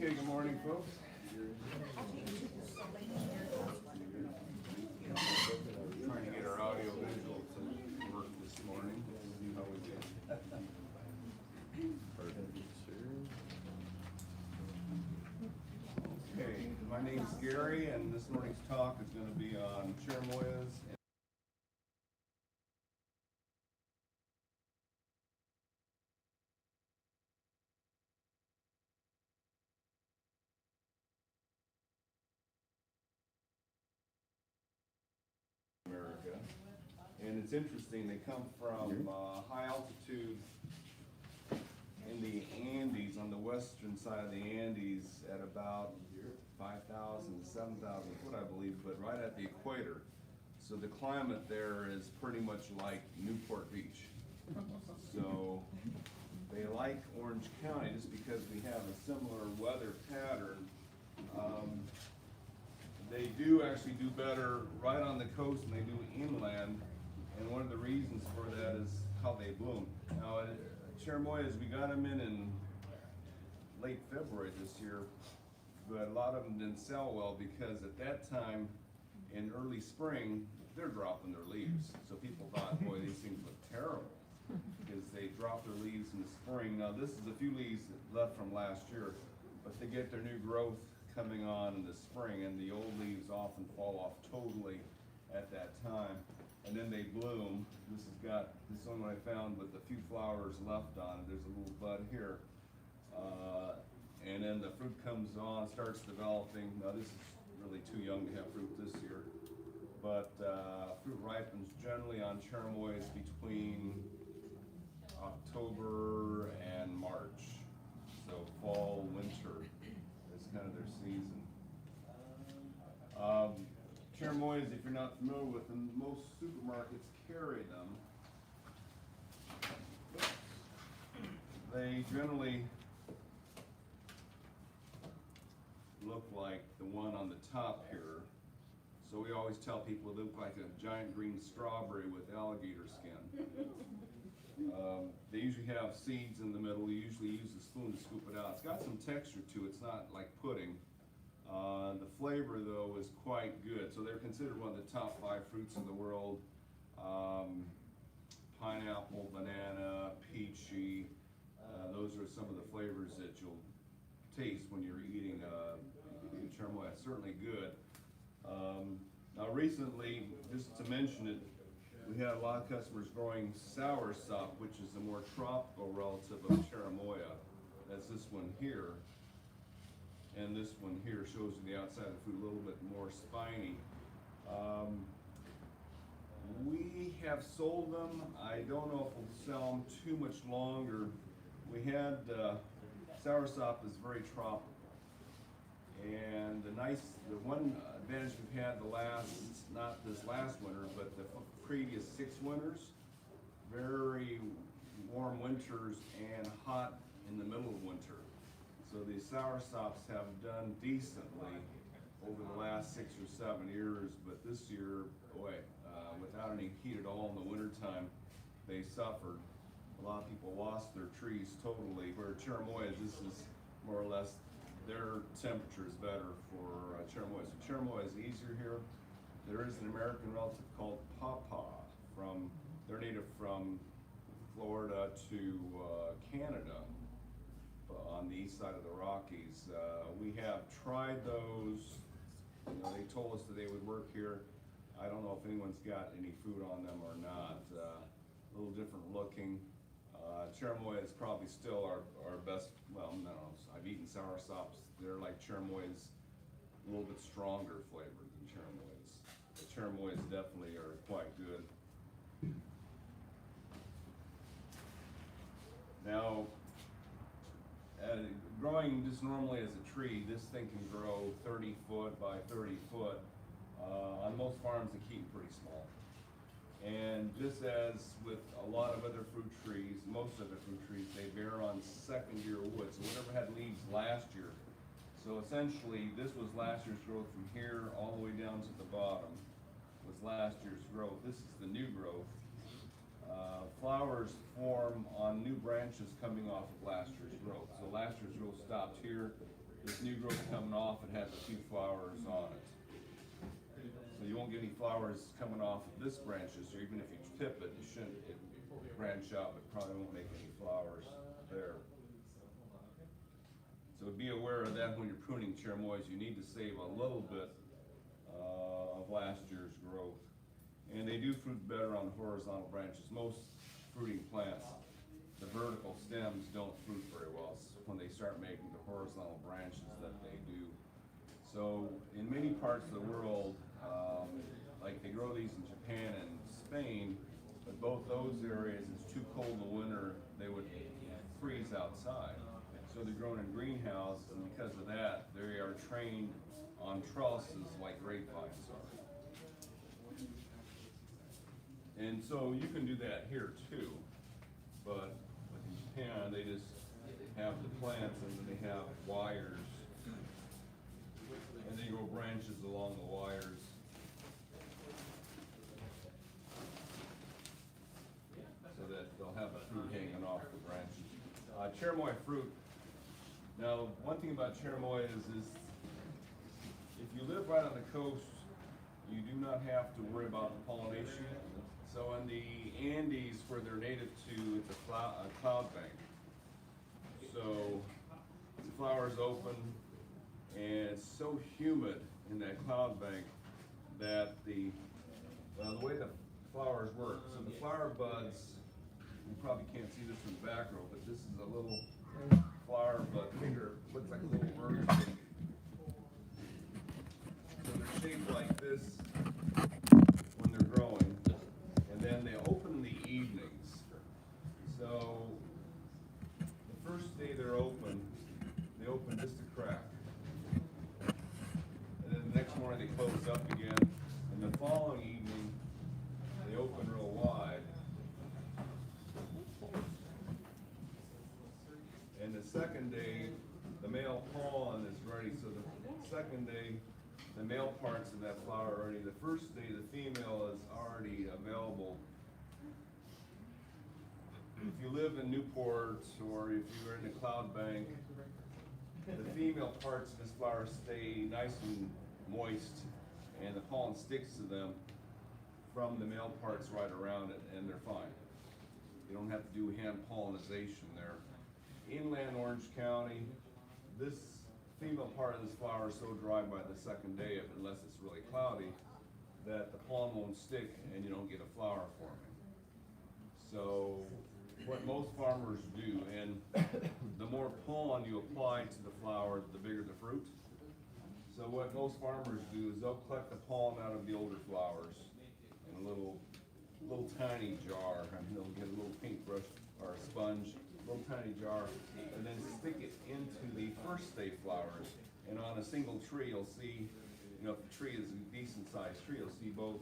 Okay, good morning, folks. Trying to get our audio visual to work this morning. See how we do. Okay, my name's Gary, and this morning's talk is going to be on Cherimoyas. America. And it's interesting, they come from high altitude in the Andes, on the western side of the Andes, at about 5,000 to 7,000 foot, I believe, but right at the equator. So the climate there is pretty much like Newport Beach. So they like Orange County just because we have a similar weather pattern. They do actually do better right on the coast than they do inland, and one of the reasons for that is how they bloom. Now, Cherimoyas, we got them in late February this year, but a lot of them didn't sell well because at that time, in early spring, they're dropping their leaves. So people thought, boy, these things look terrible because they drop their leaves in the spring. Now, this is a few leaves left from last year, but they get their new growth coming on in the spring, and the old leaves often fall off totally at that time, and then they bloom. This is one I found with a few flowers left on it. There's a little bud here, and then the fruit comes on, starts developing. Now this is really too young to have fruit this year, but fruit ripens generally on Cherimoyas between October and March, so fall, winter. Kind of their season. Cherimoyas, if you're not familiar with them, most supermarkets carry them. They generally look like the one on the top here. So we always tell people they look like a giant green strawberry with alligator skin. They usually have seeds in the middle. You usually use a spoon to scoop it out. It's got some texture to it. It's not like pudding. The flavor, though, is quite good. So they're considered one of the top 5 fruits in the world. Pineapple, banana, peachy. Those are some of the flavors that you'll taste when you're eating Cherimoya. It's certainly good. Now recently, just to mention it, we had a lot of customers growing soursop, which is the more tropical relative of Cherimoya. That's this one here. And this one here shows you the outside of the fruit a little bit more spiny. We have sold them. I don't know if we'll sell them too much longer. We had, soursop is very tropical. And the one advantage we've had not this last winter, but the previous 6 winters, very warm winters and hot in the middle of winter. So these soursops have done decently over the last 6 or 7 years, but this year, boy, without any heat at all in the wintertime, they suffered. A lot of people lost their trees totally, where Cherimoyas, this is more or less, their temperature is better for Cherimoyas. So Cherimoya is easier here. There is an American relative called pawpaw. They're native from Florida to Canada on the east side of the Rockies. We have tried those. They told us that they would work here. I don't know if anyone's got any food on them or not. A little different looking. Cherimoya is probably still our best. Well, no, I've eaten soursops. They're like Cherimoyas, a little bit stronger flavored than Cherimoyas. The Cherimoyas definitely are quite good. Now, growing just normally as a tree, this thing can grow 30 foot by 30 foot. On most farms, they keep pretty small. And just as with a lot of other fruit trees, most of the fruit trees, they bear on second year wood. So whatever had leaves last year. So essentially, this was last year's growth from here all the way down to the bottom was last year's growth. This is the new growth. Flowers form on new branches coming off of last year's growth. So last year's growth stopped here, this new growth coming off, it has a few flowers on it. So you won't get any flowers coming off of this branches, or even if you tip it, you shouldn't branch out, but probably won't make any flowers there. So be aware of that when you're pruning cherimoyas. You need to save a little bit of last year's growth. And they do fruit better on the horizontal branches. Most fruiting plants, the vertical stems don't fruit very well. It's when they start making the horizontal branches that they do. So in many parts of the world, like they grow these in Japan and Spain, but both those areas, it's too cold in the winter, they would freeze outside. So they're grown in greenhouses, and because of that, they are trained on trellises like grapevines are. And so you can do that here too, but in Japan, they just have the plants and then they have wires, and they grow branches along the wires. So that they'll have the fruit hanging off the branches. Cherimoya fruit. Now, one thing about cherimoyas is if you live right on the coast, you do not have to worry about the pollination. So in the Andes, where they're native to, it's a cloud bank. So the flowers open, and it's so humid in that cloud bank that the way the flowers work. So the flower buds, you probably can't see this from the back row, but this is a little flower bud finger, looks like a little bird's beak. So they're shaped like this when they're growing, and then they open in the evenings. So the first day they open just a crack, and then the next morning they close up again, and the following evening they open real wide. And the second day, the male pollen is ready. So the second day, the male parts of that flower are ready. The first day, the female is already available. If you live in Newport or if you're in the cloud bank, the female parts of this flower stay nice and moist, and the pollen sticks to them from the male parts right around it, and they're fine. You don't have to do hand pollinization there. Inland Orange County, this female part of this flower is so dry by the second day, unless it's really cloudy, that the pollen won't stick and you don't get a flower forming. So what most farmers do, and the more pollen you apply to the flower, the bigger the fruit. So what most farmers do is they'll collect the pollen out of the older flowers in a little tiny jar. I mean, they'll get a little paintbrush or a sponge, little tiny jar, and then stick it into the first day flowers. And on a single tree, you'll see, if the tree is a decent sized tree, you'll see both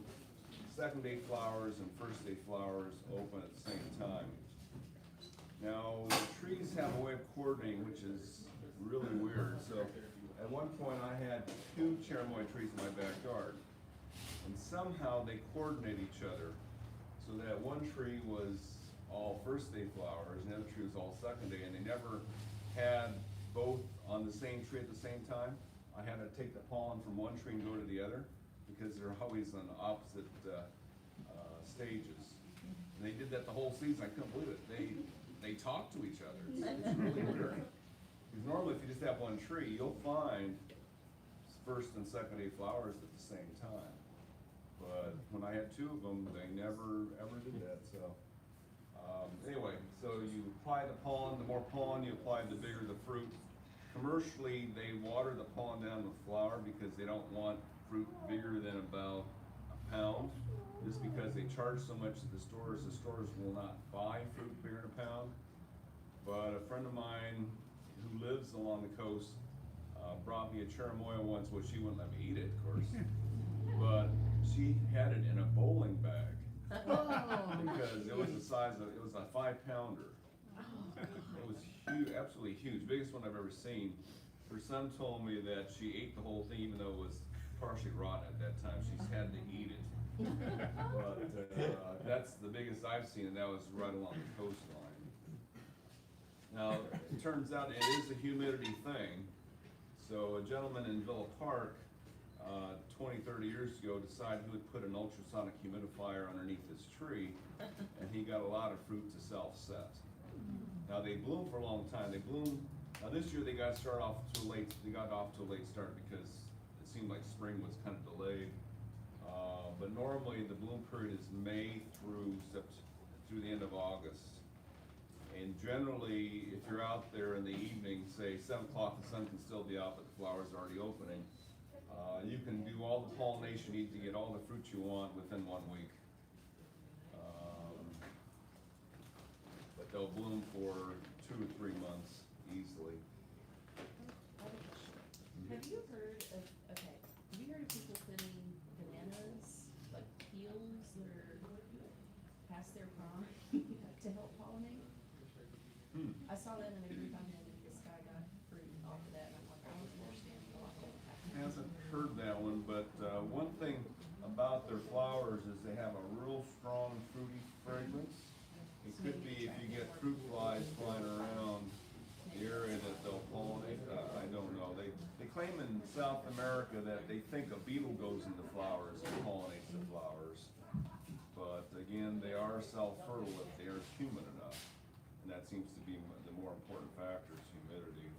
second day flowers and first day flowers open at the same time. Now, trees have a way of coordinating, which is really weird. So at one point I had 2 cherimoya trees in my backyard, and somehow they coordinate each other so that one tree was all first day flowers and the other tree was all second day, and they never had both on the same tree at the same time. I had to take the pollen from one tree and go to the other because they're always on opposite stages. And they did that the whole season. I couldn't believe it. They talk to each other. It's really weird. Because normally if you just have one tree, you'll find first and second day flowers at the same time. But when I had 2 of them, they never ever did that. So anyway, so you apply the pollen. The more pollen you apply, the bigger the fruit. Commercially, they water the pollen down with flour because they don't want fruit bigger than about a pound. Just because they charge so much at the stores will not buy fruit bigger than a pound. But a friend of mine who lives along the coast brought me a cherimoya once. Well, she wouldn't let me eat it, of course, but she had it in a bowling bag because it was the size of, it was a 5-pounder. It was huge, absolutely huge, biggest one I've ever seen. Her son told me that she ate the whole thing, even though it was partially rotten at that time. She's had to eat it. But that's the biggest I've seen, and that was right along the coastline. Now, it turns out it is a humidity thing. So a gentleman in Villa Park, 20, 30 years ago decided he would put an ultrasonic humidifier underneath his tree, and he got a lot of fruit to self-set. Now they bloom for a long time. They bloom, now this year they got off to a late start because it seemed like spring was kind of delayed. But normally the bloom period is May through the end of August. And generally, if you're out there in the evening, say 7 o'clock, the sun can still be out, but the flowers are already opening. You can do all the pollination you need to get all the fruit you want within 1 week. But they'll bloom for 2 or 3 months easily. Have you heard of people putting bananas, like peels that are past their prime to help pollinate? I saw that in a group I met, and this guy got fruit off of that, and I'm like, I don't understand why. Hasn't heard that one, but one thing about their flowers is they have a real strong fruity fragrance. It could be if you get fruit flies flying around the area that they'll pollinate. I don't know. They claim in South America that they think a beetle goes into flowers and pollinates the flowers. But again, they are self-fertile if they are humid enough. And that seems to be the more important factor is humidity.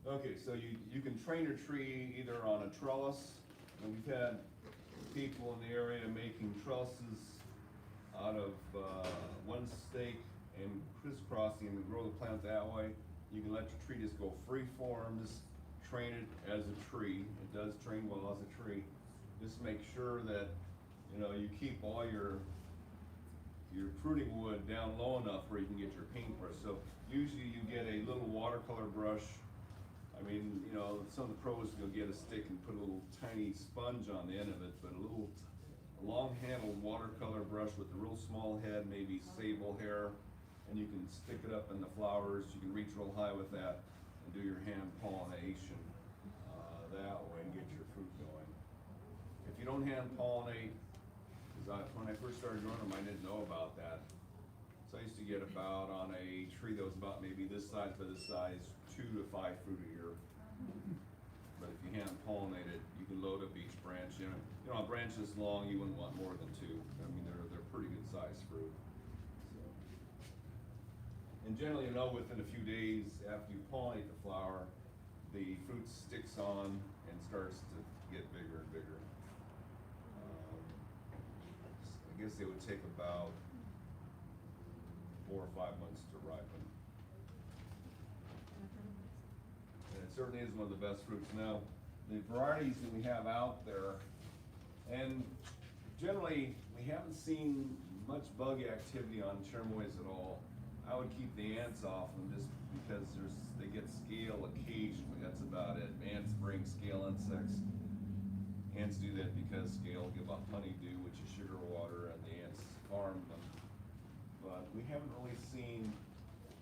But, okay, so you can train a tree either on a trellis, and we've had people in the area making trellises out of one stake and crisscrossing and grow the plant that way. You can let your tree just go free form, just train it as a tree. It does train well as a tree. Just make sure that you keep all your pruning wood down low enough where you can get your paintbrush. So usually you get a little watercolor brush. I mean, some of the pros will get a stick and put a little tiny sponge on the end of it, but a long-handled watercolor brush with a real small head, maybe sable hair, and you can stick it up in the flowers. You can reach real high with that and do your hand pollination that way and get your fruit going. If you don't hand pollinate, because when I first started growing them, I didn't know about that. So I used to get about, on a tree that was about maybe this size by this size, 2 to 5 fruit a year. But if you hand pollinate it, you can load up each branch. A branch this long, you wouldn't want more than 2. I mean, they're pretty good sized fruit. So. And generally, within a few days after you pollinate the flower, the fruit sticks on and starts to get bigger and bigger. I guess they would take about 4 or 5 months to ripen. And it certainly is one of the best fruits. Now, the varieties that we have out there, and generally we haven't seen much bug activity on Cherimoyas at all. I would keep the ants off them just because they get scale occasionally. That's about it. Ants bring scale insects. Ants do that because scale give off honeydew, which is sugar water, and the ants farm them. But we haven't really seen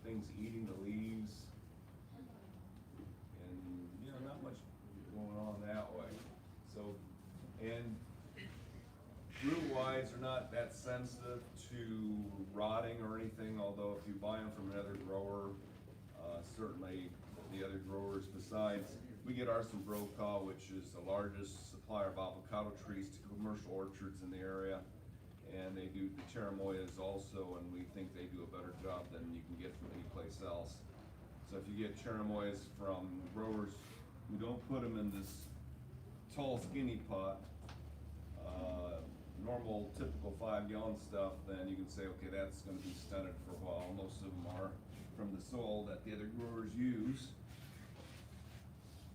things eating the leaves, and not much going on that way. So, and root-wise, they're not that sensitive to rotting or anything. Although if you buy them from another grower, certainly the other growers besides. We get ours from Brokaw, which is the largest supplier of avocado trees to commercial orchards in the area. And they do the Cherimoyas also, and we think they do a better job than you can get from any place else. So if you get Cherimoyas from growers who don't put them in this tall, skinny pot, normal, typical 5-gallon stuff, then you can say, okay, that's going to be stunted for a while. Most of them are from the soil that the other growers use.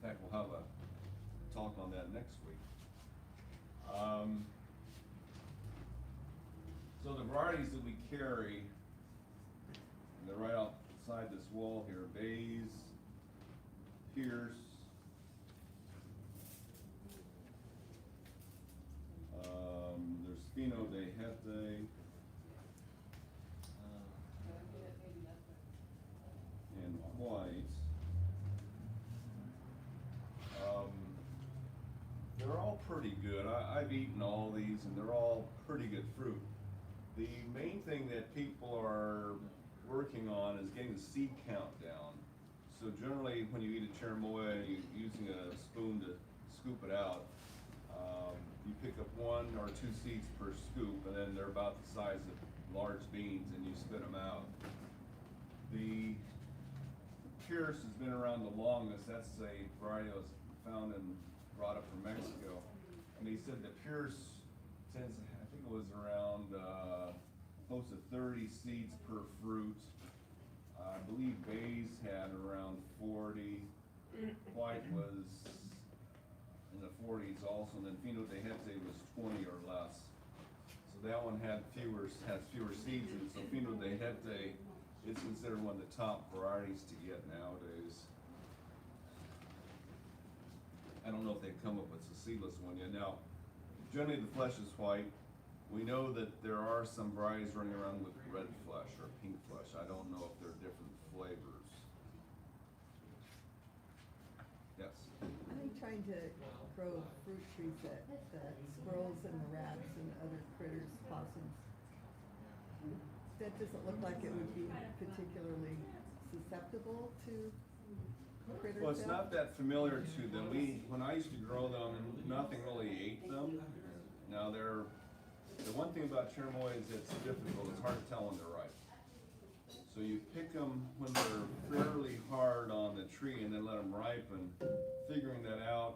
In fact, we'll have a talk on that next week. So the varieties that we carry, and they're right outside this wall here: Bays, Pierce, there's Fino de Jete, and White. They're all pretty good. I've eaten all these, and they're all pretty good fruit. The main thing that people are working on is getting the seed count down. So generally, when you eat a cherimoya, you're using a spoon to scoop it out. You pick up 1 or 2 seeds per scoop, and then they're about the size of large beans, and you spit them out. The Pierce has been around the longest. That's a variety that was found and brought up from Mexico. And he said that Pierce tends, I think it was around close to 30 seeds per fruit. I believe Bays had around 40. White was in the 40s also, and then Fino de Gente was 20 or less. So that one has fewer seeds in it. So Fino de Gente is considered one of the top varieties to get nowadays. I don't know if they've come up with a seedless one yet. Now, generally the flesh is white. We know that there are some varieties running around with red flesh or pink flesh. I don't know if they're different flavors. Yes? I'm trying to grow fruit trees that squirrels and the rats and other critters, possums. That doesn't look like it would be particularly susceptible to critters. Well, it's not that familiar to them. When I used to grow them, nothing really ate them. Now the one thing about cherimoya is it's difficult. It's hard to tell when they're ripe. So you pick them when they're fairly hard on the tree and then let them ripen. Figuring that out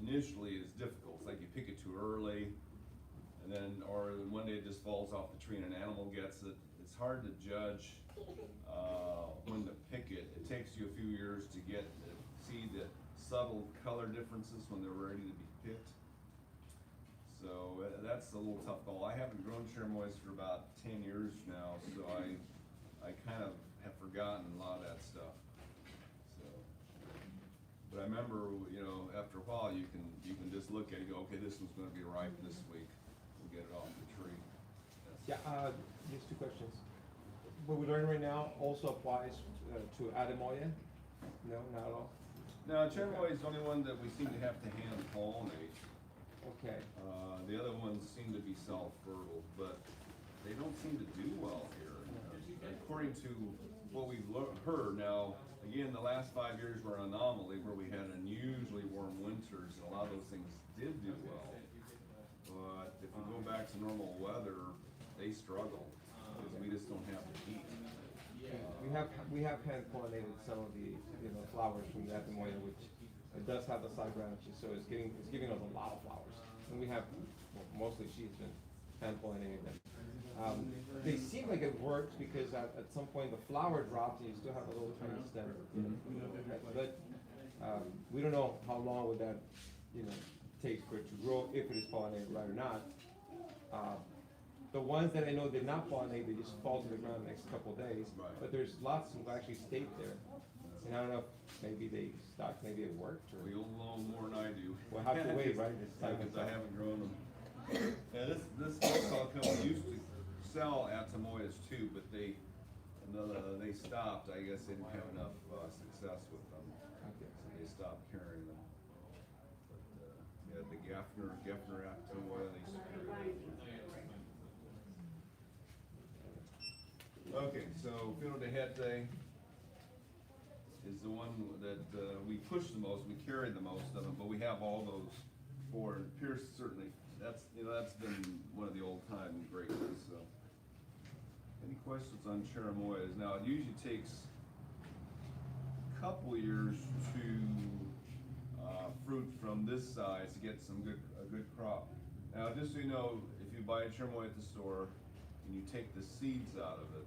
initially is difficult. It's like you pick it too early, and then, or one day it just falls off the tree and an animal gets it. It's hard to judge when to pick it. It takes you a few years to see the subtle color differences when they're ready to be picked. So that's a little tough call. I haven't grown cherimoyas for about 10 years now, so I kind of have forgotten a lot of that stuff. So, but I remember, after a while, you can just look at it and go, okay, this one's going to be ripe this week. We'll get it off the tree. Yes. Yeah, just 2 questions. What we're learning right now also applies to Adamoya? No, not at all? Now, cherimoya is the only one that we seem to have to hand pollinate. Okay. The other ones seem to be self-fertile, but they don't seem to do well here. According to what we've heard, now, again, the last 5 years were an anomaly where we had unusually warm winters, and a lot of those things did do well. But if we go back to normal weather, they struggle, because we just don't have the heat. We have hand pollinated some of the flowers from the Adamoya, which it does have the side branches, so it's giving us a lot of flowers. And we have, mostly she's been hand pollinating them. They seem like it works because at some point the flower drops and you still have a little tiny stem. But we don't know how long would that take for it to grow, if it is pollinated right or not. The ones that I know did not pollinate, they just fall to the ground the next couple of days. Right. But there's lots who actually stayed there. And I don't know if maybe they stopped, maybe it worked, or You'll know more than I do. we'll have to wait, right? Because I haven't grown them. Yeah, this local company used to sell Atamoyas too, but they stopped. I guess they didn't have enough success with them, Okay. so they stopped carrying them. But yeah, the Gaffner Atamoya, they used to carry them. Okay, so Fino de Gente is the one that we push the most, we carry the most of them, but we have all those 4. And Pierce certainly, that's been one of the old time great ones. So, any questions on cherimoyas? Now, it usually takes a couple years to fruit from this size to get a good crop. Now, just so you know, if you buy a cherimoya at the store and you take the seeds out of it,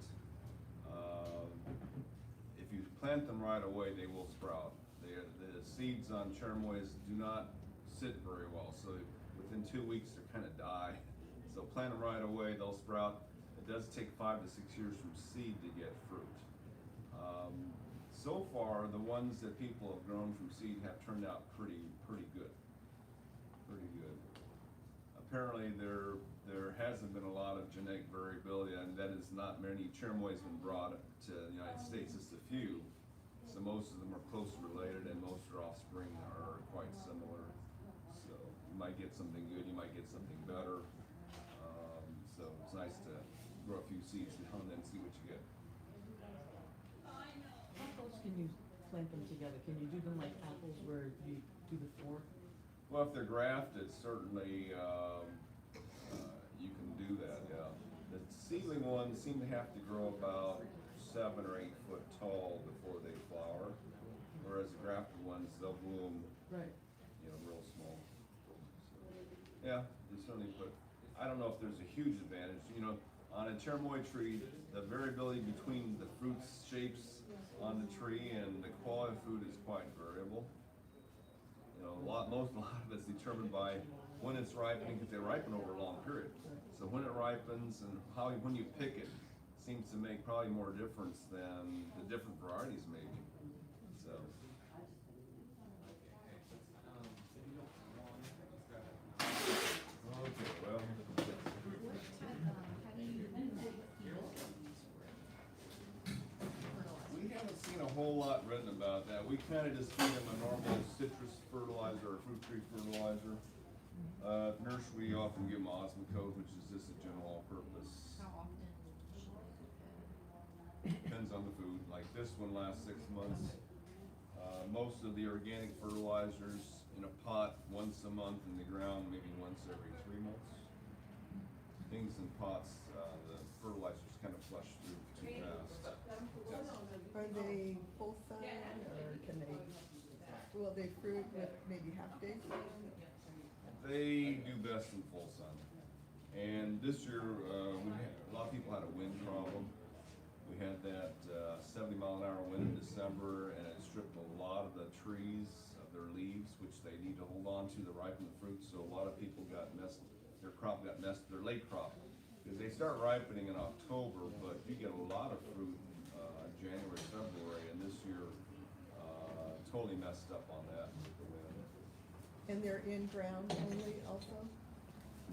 if you plant them right away, they will sprout. The seeds on cherimoyas do not sit very well, so within 2 weeks they kind of die. So plant them right away, they'll sprout. It does take 5 to 6 years from seed to get fruit. So far, the ones that people have grown from seed have turned out pretty good. Pretty good. Apparently, there hasn't been a lot of genetic variability, and that is not many cherimoyas been brought to the United States, just a few. So most of them are closely related, and most of their offspring are quite similar. So you might get something good, you might get something better. So it's nice to grow a few seeds and then see what you get. How close can you plant them together? Can you do them like apples where you do the four? Well, if they're grafted, certainly, you can do that, yeah. The seedling ones seem to have to grow about 7 or 8 foot tall before they flower, whereas the grafted ones, they'll bloom, Right. you know, real small. Yeah, they certainly put, I don't know if there's a huge advantage, you know, on a Cherimoya tree, the variability between the fruit shapes on the tree and the quality of fruit is quite variable. You know, a lot of it's determined by when it's ripening, because they ripen over a long period. So when it ripens and when you pick it seems to make probably more difference than the different varieties maybe. So. Okay, well. What type, how do you know what fields to use for fertilizer? We haven't seen a whole lot written about that. We kind of just feed them a normal citrus fertilizer or fruit tree fertilizer. Nursery, we often give them Osmocote, which is just a general purpose. How often should they be fed? Depends on the food. Like this one lasts 6 months. Most of the organic fertilizers in a pot once a month, in the ground maybe once every 3 months. Things in pots, the fertilizers kind of flush through too fast. Are they full sun or can they, will they fruit with maybe half days? They do best in full sun. And this year, a lot of people had a wind problem. We had that 70-mile-an-hour wind in December, and it stripped a lot of the trees of their leaves, which they need to hold on to ripen the fruit. So a lot of people got messed, their crop got messed, their late crop. Because they start ripening in October, but you get a lot of fruit in January, February, and this year totally messed up on that with the wind. And they're in ground only also?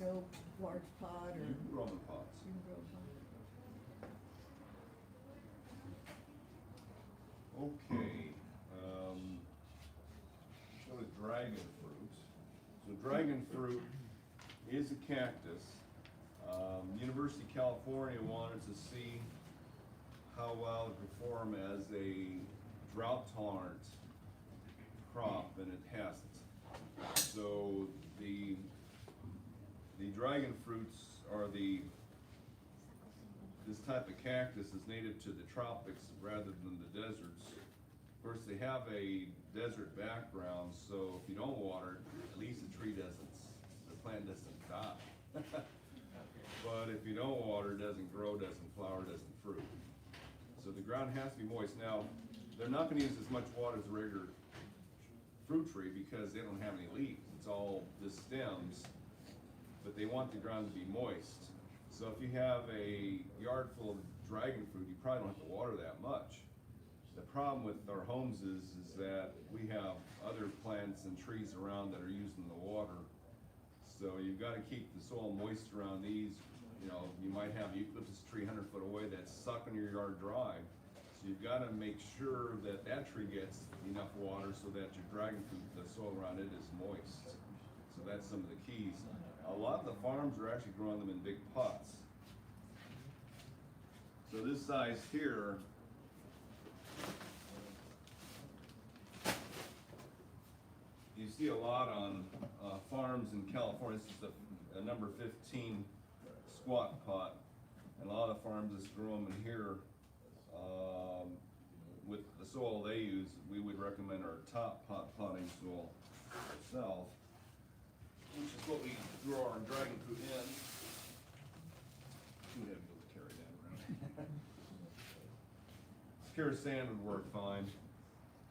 No large pot or? You can grow them in pots. You can grow pot? Okay, go to dragon fruit. So dragon fruit is a cactus. University of California wanted to see how well it performed as a drought tolerant crop, and it hasn't. So the dragon fruits are this type of cactus is native to the tropics rather than the deserts. Of course, they have a desert background, so if you don't water it, at least the plant doesn't die. But if you don't water, it doesn't grow, doesn't flower, doesn't fruit. So the ground has to be moist. Now, they're not gonna use as much water as a regular fruit tree because they don't have any leaves. It's all the stems, but they want the ground to be moist. So if you have a yard full of dragon fruit, you probably don't have to water that much. The problem with our homes is that we have other plants and trees around that are using the water. So you've got to keep the soil moist around these. You know, you might have eucalyptus tree 100 foot away that's sucking your yard dry. So you've got to make sure that that tree gets enough water so that your dragon fruit, the soil around it is moist. So that's some of the keys. A lot of the farms are actually growing them in big pots. So this size here, you see a lot on farms in California. This is the number 15 squat pot, and a lot of farms just grow them in here. With the soil they use, we would recommend our top pot potting soil itself, which is what we grow our dragon fruit in. Too heavy to carry that around. Pure sand would work fine,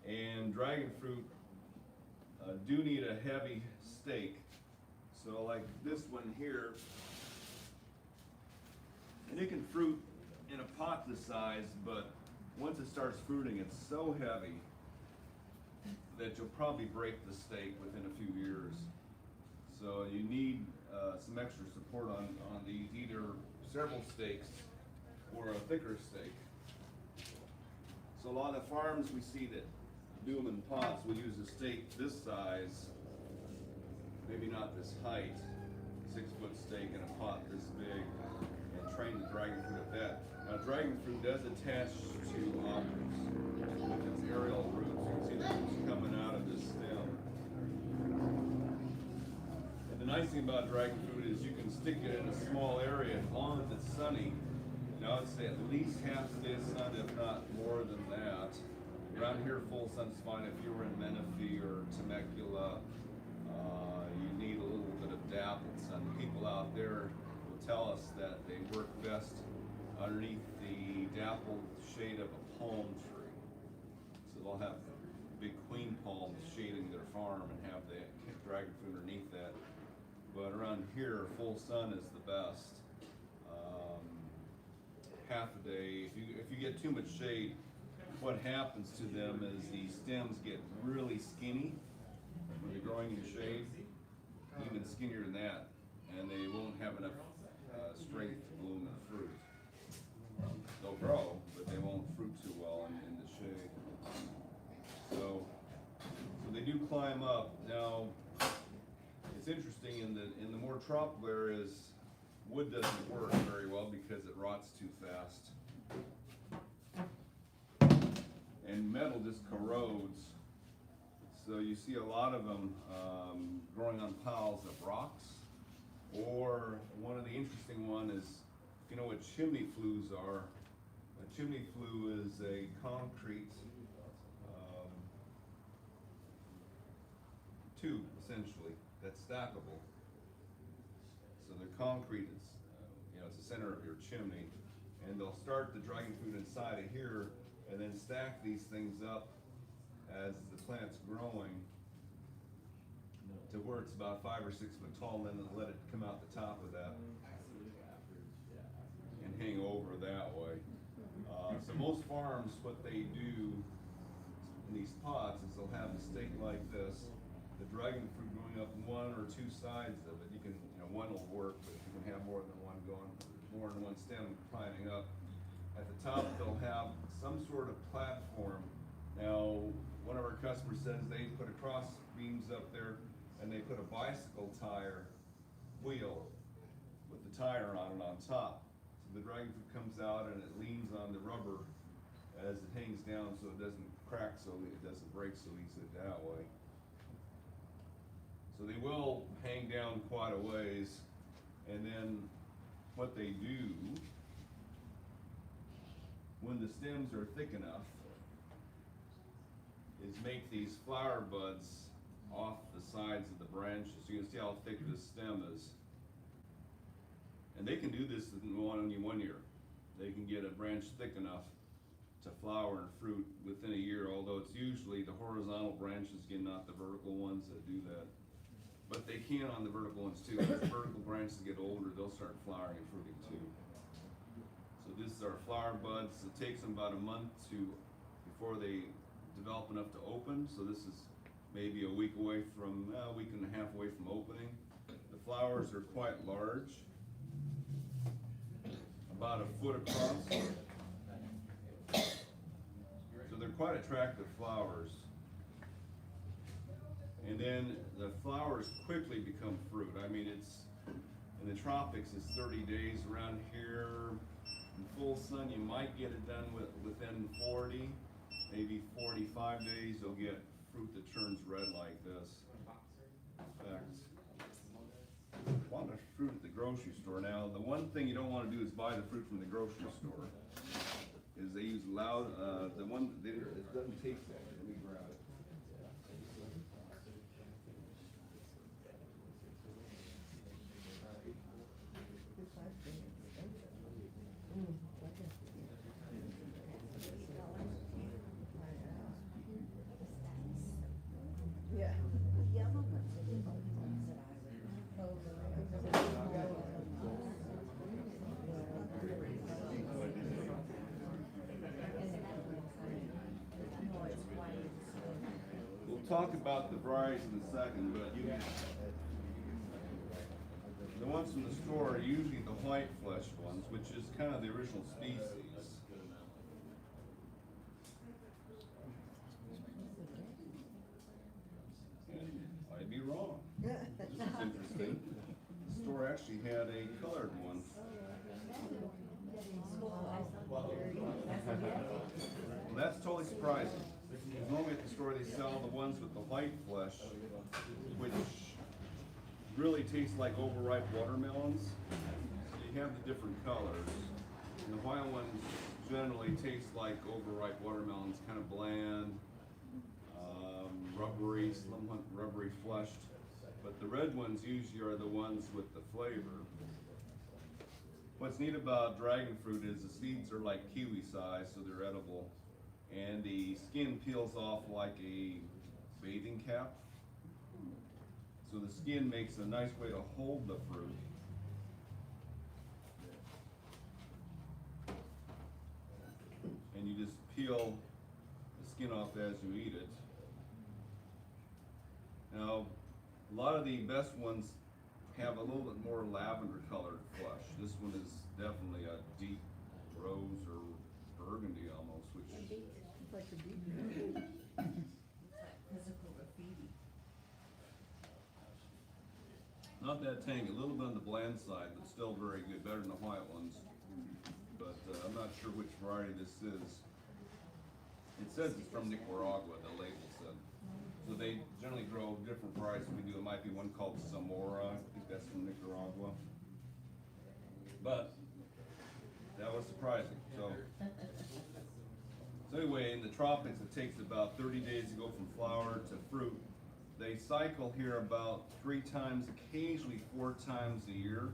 and dragon fruit do need a heavy stake. So like this one here, and it can fruit in a pot this size, but once it starts fruiting, it's so heavy that you'll probably break the stake within a few years. So you need some extra support on these, either several stakes or a thicker stake. So a lot of farms we see that do them in pots will use a stake this size, maybe not this height, 6 foot stake in a pot this big, and train the dragon dragon fruit at that. Now, dragon fruit does attach to objects with its aerial roots. You can see the roots coming out of this stem. And the nice thing about dragon fruit is you can stick it in a small area as long as it's sunny. Now, I'd say at least half a day of sun, if not more than that. Around here, full sun's fine. If you were in Menifee or Temecula, you need a little bit of dappled sun. People out there will tell us that they work best underneath the dappled shade of a palm tree. So they'll have big queen palms shading their farm and have the dragon fruit underneath that. But around here, full sun is the best. Half a day. If you get too much shade, what happens to them is the stems get really skinny when they're growing in shade, even skinnier than that, and they won't have enough strength to bloom the fruit. They'll grow, but they won't fruit too well in the shade. So they do climb up. Now, it's interesting in the more tropical areas, wood doesn't work very well because it rots too fast. And metal just corrodes. So you see a lot of them growing on piles of rocks. Or one of the interesting one is, you know what chimney flues are? A chimney flue is a concrete tube, essentially, that's stackable. So the concrete is, it's the center of your chimney, and they'll start the dragon fruit inside of here, and then stack these things up as the plant's growing to where it's about 5 or 6 foot tall, and then they'll let it come out the top of that and hang over that way. So most farms, what they do in these pots is they'll have the stake like this, the dragon fruit growing up one or two sides of it. You can, one will work, but you can have more than one going, more than one stem climbing up. At the top, they'll have some sort of platform. Now, one of our customers says they put a cross beams up there and they put a bicycle tire wheel with the tire on it on top. So the dragon fruit comes out and it leans on the rubber as it hangs down so it doesn't crack it doesn't break so easily that way. So they will hang down quite a ways, and then what they do, when the stems are thick enough, is make these flower buds off the sides of the branches. You can see how thick this stem is. And they can do this in one year. They can get a branch thick enough to flower and fruit within a year, although it's usually the horizontal branches, again, not the vertical ones that do that. But they can on the vertical ones too. As the vertical branches get older, they'll start flowering and fruiting too. So this is our flower buds. It takes them about a month before they develop enough to open. So this is maybe a week away from, a week and a half away from opening. The flowers are quite large, about a foot across. So they're quite attractive flowers. And then the flowers quickly become fruit. I mean, it's, in the tropics, it's 30 days. Around here, in full sun, you might get it done within 40, maybe 45 days. You'll get fruit that turns red like this. In fact, a lot of fruit at the grocery store. Now, the one thing you don't want to do is buy the fruit from the grocery store. Is they use it doesn't taste that good. Let me grab it. Yeah. We'll talk about the varieties in a second, but the ones from the store are usually the white flesh ones, which is kind of the original species. I'd be wrong. This is interesting. The store actually had a colored one. surprising. Because normally at the store they sell the ones with the white flesh, which really taste like overripe watermelons. So you have the different colors. And the white ones generally taste like overripe watermelons, kind of bland, rubbery, somewhat rubbery fleshed. But the red ones usually are the ones with the flavor. What's neat about dragon fruit is the seeds are like kiwi size, so they're edible. And the skin peels off like a bathing cap. So the skin makes a nice way to hold the fruit. And you just peel the skin off as you eat it. Now, a lot of the best ones have a little bit more lavender colored flesh. This one is definitely a deep rose or burgundy almost, which It's like a beet. Physical graffiti. not that tangy, a little bit on the bland side, but still very good, better than the white ones. But I'm not sure which variety this is. It says it's from Nicaragua, the label said. So they generally grow different varieties than we do. It might be one called Zamora, I think that's from Nicaragua. But that was surprising. So anyway, in the tropics, it takes about 30 days to go from flower to fruit. They cycle here about 3 times, occasionally 4 times a year.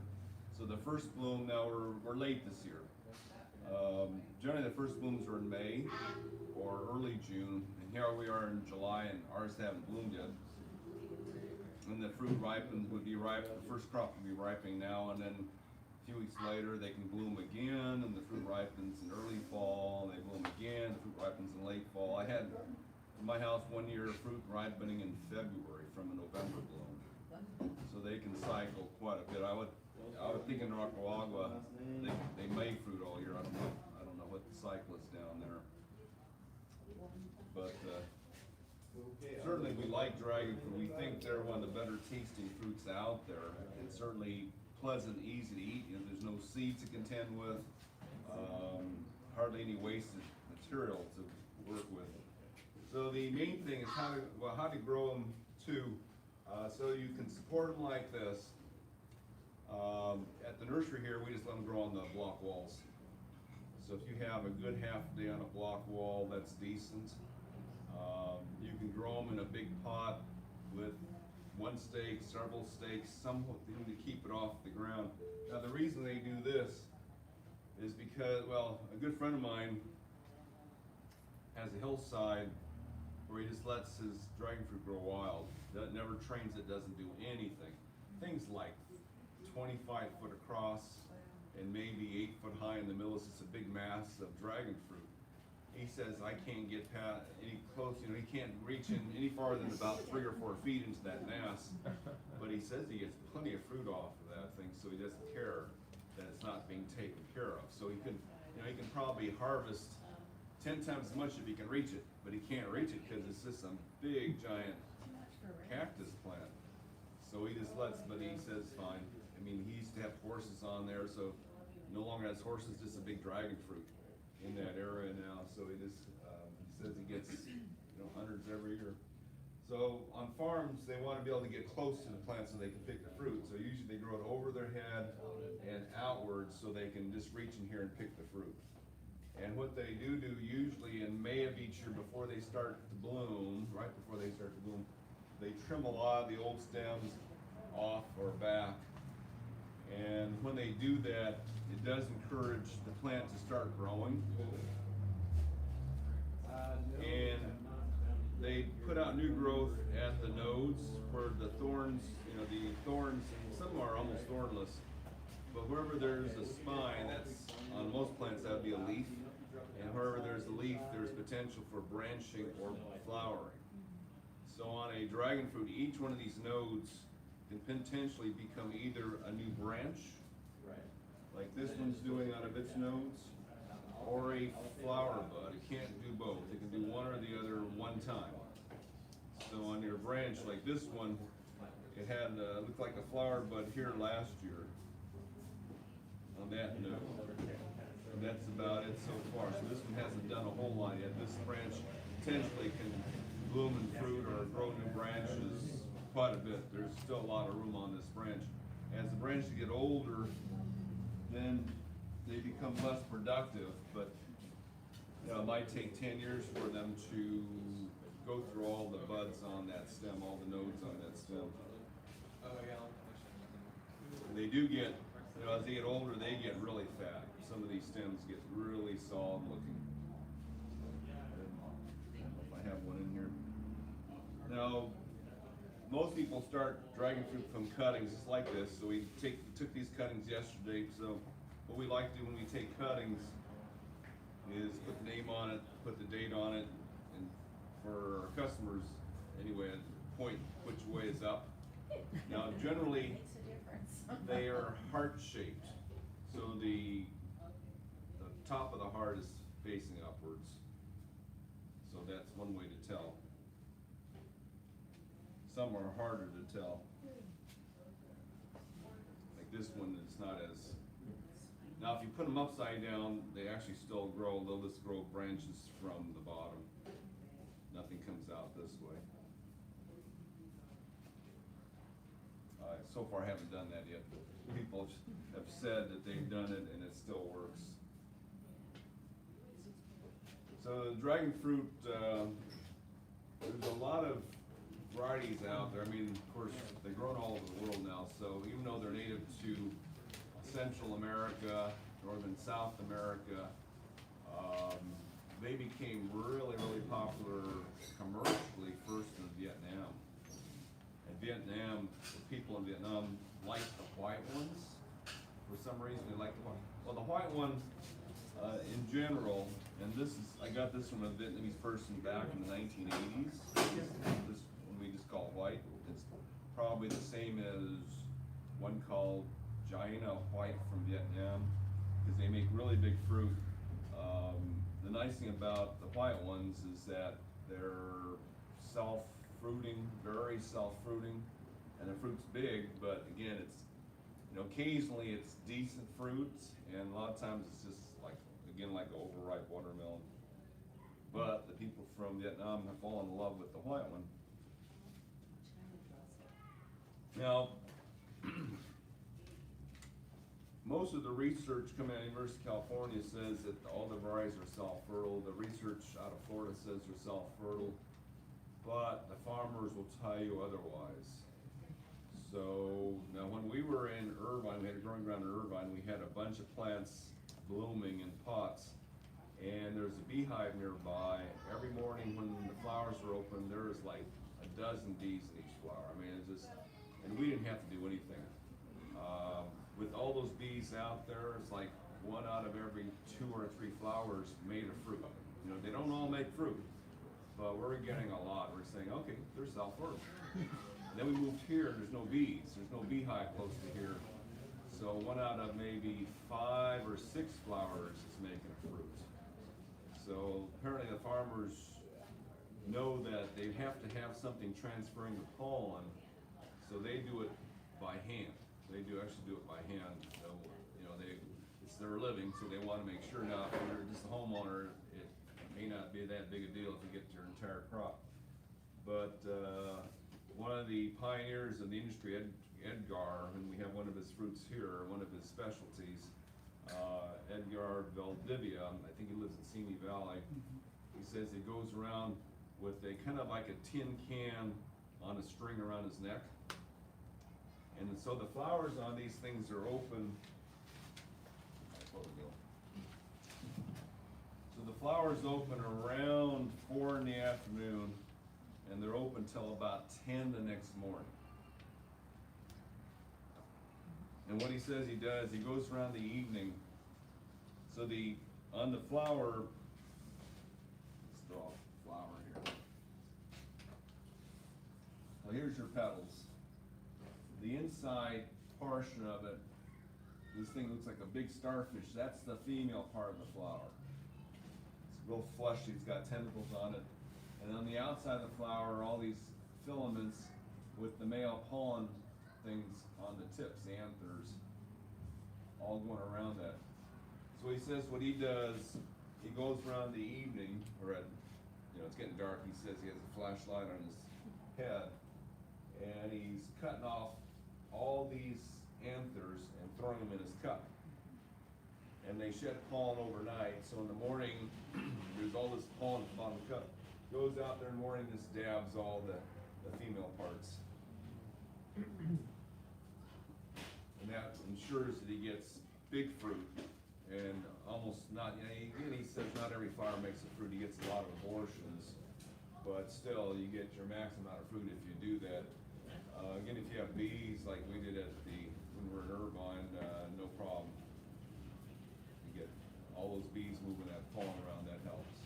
So the first bloom, now we're late this year. Generally the first blooms are in May or early June, and here we are in July and ours haven't bloomed yet. And the fruit would be ripe, the first crop would be ripening now, and then a few weeks later they can bloom again, and the fruit ripens in early fall, and they bloom again, the fruit ripens in late fall. I had in my house one year fruit ripening in February from a November bloom. So they can cycle quite a bit. I would think in Nicaragua, they may fruit all year. I don't know what the cycle is down there. But certainly we like dragon fruit. We think they're one of the better tasting fruits out there. It's certainly pleasant, easy to eat. You know, there's no seeds to contend with, hardly any wasted material to work with. So the main thing is how to grow them too. So you can support them like this. At the nursery here, we just let them grow on the block walls. So if you have a good half day on a block wall, that's decent. You can grow them in a big pot with 1 stake, several stakes, something to keep it off the ground. Now the reason they do this is because, well, a good friend of mine has a hillside where he just lets his dragon fruit grow wild. That never trains it, doesn't do anything. Things like 25 foot across and maybe 8 foot high in the middle is just a big mass of dragon fruit. He says, I can't get past any close, you know, he can't reach in any farther than about 3 or 4 feet into that mass. But he says he gets plenty of fruit off of that thing, so he doesn't care that it's not being taken care of. So he can, you know, he can probably harvest 10 times as much if he can reach it, but he can't reach it because it's just some big giant cactus plant. So he just lets, but he says fine. I mean, he used to have horses on there, so no longer has horses, just a big dragon fruit in that area now. So he just, he says he gets, you know, hundreds every year. So on farms, they want to be able to get close to the plant so they can pick the fruit. So usually they grow it over their head and outwards so they can just reach in here and pick the fruit. And what they do usually in May of each year before they start to bloom, right before they start to bloom, they trim a lot of the old stems off or back. And when they do that, it does encourage the plant to start growing. And they put out new growth at the nodes where the thorns, you know, the thorns, some are almost thornless. But wherever there's a spine, that's, on most plants, that would be a leaf. And wherever there's a leaf, there's potential for branching or flowering. So on a dragon fruit, each one of these nodes can potentially become either a new branch, like this one's doing out of its nodes, or a flower bud. It can't do both. It can do one or the other one time. So on your branch, like this one, it had looked like a flower bud here last year on that node. And that's about it so far. So this one hasn't done a whole lot yet. This branch potentially can bloom and fruit or grow new branches quite a bit. There's still a lot of room on this branch. As the branches get older, then they become less productive, but you know, it might take 10 years for them to go through all the buds on that stem, all the nodes on that stem. They do get, you know, as they get older, they get really fat. Some of these stems get really solid looking. I don't know if I have one in here. Now, most people start dragon fruit from cuttings just like this. So we took these cuttings yesterday. So what we like to do when we take cuttings is put the name on it, put the date on it, and for our customers, anyway, point which way is up. Now, generally, Makes a difference. they are heart-shaped, so the top of the heart is facing upwards. So that's one way to tell. Some are harder to tell. Like this one is not as. Now, if you put them upside down, they actually still grow. They'll just grow branches from the bottom. Nothing comes out this way. So far, I haven't done that yet, but people have said that they've done it and it still works. So the dragon fruit, there's a lot of varieties out there. I mean, of course, they're grown all over the world now, so even though they're native to Central America, North and South America, they became really, really popular commercially first in Vietnam. In Vietnam, the people in Vietnam like the white ones. For some reason, they like the white. Well, the white one, in general, and this is, I got this from a Vietnamese person back in the 1980s. This one we just call white. It's probably the same as one called Giant White from Vietnam, because they make really big fruit. The nice thing about the white ones is that they're self-fruiting, very self-fruiting, and the fruit's big, but again, it's, you know, occasionally it's decent fruit, and a lot of times it's just like, again, like an overripe watermelon. But the people from Vietnam have fallen in love with the white one. Now, most of the research coming out of the University of California says that all the varieties are self-fertile. The research out of Florida says they're self-fertile, but the farmers will tell you otherwise. So now when we were in Irvine, we had a growing ground in Irvine, we had a bunch of plants blooming in pots, and there's a beehive nearby. Every morning when the flowers are open, there was like a dozen bees in each flower. I mean, it's just, and we didn't have to do anything. With all those bees out there, it's like 1 out of every 2 or 3 flowers made a fruit. You know, they don't all make fruit, but we're getting a lot. We're saying, okay, they're self-fertile. Then we moved here, there's no bees. There's no beehive close to here. So 1 out of maybe 5 or 6 flowers is making a fruit. So apparently the farmers know that they have to have something transferring the pollen, so they do it by hand. They actually do it by hand. So, you know, it's their living, so they want to make sure. Now, if you're just a homeowner, it may not be that big a deal if you get your entire crop. But one of the pioneers of the industry, Edgar, and we have one of his fruits here, one of his specialties, Edgar Valdivia, I think he lives in Simi Valley. He says he goes around with a kind of like a tin can on a string around his neck. And so the flowers on these things are open. So the flowers open around 4 in the afternoon, and they're open till about 10 the next morning. And what he says he does, he goes around the evening. So on the flower, let's draw a flower here. Well, here's your petals. The inside portion of it, this thing looks like a big starfish. That's the female part of the flower. It's real fleshy, it's got tentacles on it. And on the outside of the flower are all these filaments with the male pollen things on the tips, the anthers, all going around that. So he says what he does, he goes around the evening, or at you know, it's getting dark, he says he has a flashlight on his head, and he's cutting off all these anthers and throwing them in his cup. And they shed pollen overnight, so in the morning, there's all this pollen at the bottom of the cup. Goes out there in the morning, just dabs all the female parts. And that ensures that he gets big fruit, and almost not, you know, again, he says not every flower makes a fruit, he gets a lot of abortions, but still, you get your maximum amount of fruit if you do that. Again, if you have bees, like we did when we were in Irvine, no problem. You get all those bees moving that pollen around, that helps.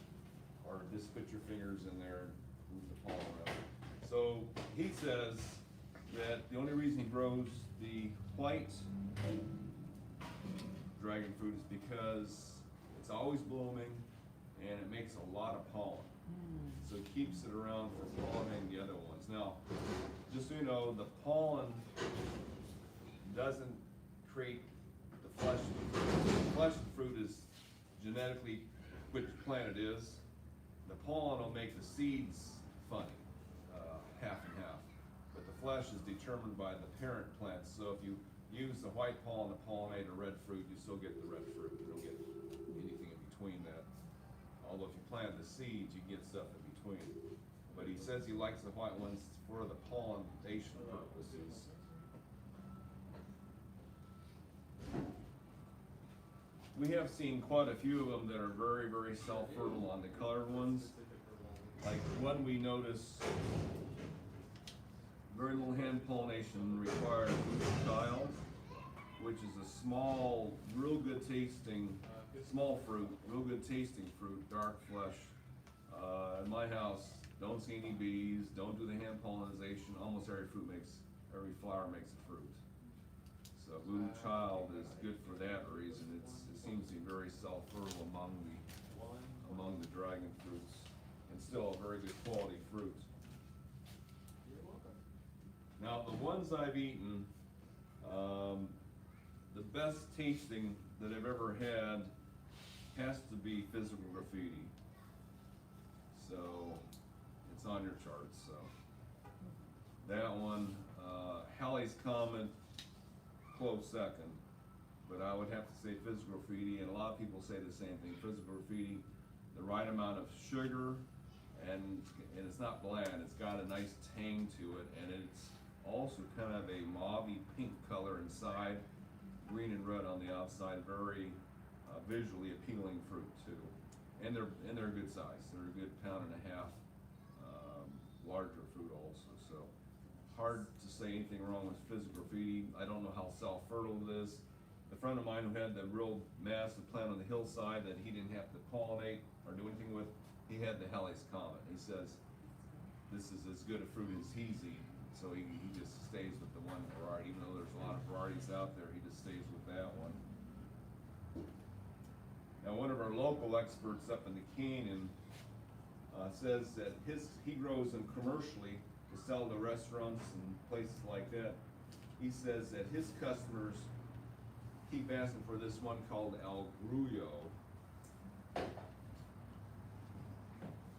Or just put your fingers in there and move the pollen around. So he says that the only reason he grows the white dragon fruit is because it's always blooming and it makes a lot of pollen. So it keeps it around for pollinating the other ones. Now, just so you know, the pollen doesn't create the flesh of the fruit. The flesh of the fruit is genetically which plant it is. The pollen will make the seeds funny, half and half. But the flesh is determined by the parent plant. So if you use the white pollen to pollinate a red fruit, you still get the red fruit. You don't get anything in between that. Although if you plant the seeds, you get stuff in between. But he says he likes the white ones for the pollination purposes. We have seen quite a few of them that are very, very self-fertile on the colored ones. Like one we notice, very little hand pollination required child, which is a small, real good tasting, small fruit, real good tasting fruit, dark flesh. In my house, don't see any bees, don't do the hand pollination. Almost every every flower makes a fruit. So blue child is good for that reason. It seems to be very self-fertile among the dragon fruits, and still a very good quality fruit. Now the ones I've eaten, the best tasting that I've ever had has to be Physical Graffiti. So it's on your charts. So that one, Halley's Comet, close second, but I would have to say Physical Graffiti, and a lot of people say the same thing. Physical Graffiti, the right amount of sugar, and it's not bland. It's got a nice tang to it, and it's also kind of a mauvey pink color inside, green and red on the outside. Very visually appealing fruit too, and they're a good size. They're a good pound and a half, larger fruit also. So hard to say anything wrong with Physical Graffiti. I don't know how self-fertile it is. A friend of mine who had the real massive plant on the hillside that he didn't have to pollinate or do anything with, he had the Halley's Comet. He says this is as good a fruit as he's eaten. So he just stays with the one variety, even though there's a lot of varieties out there, he just stays with that one. Now one of our local experts up in the Canyon says that he grows them commercially to sell to restaurants and places like that. He says that his customers keep asking for this one called El Grullo,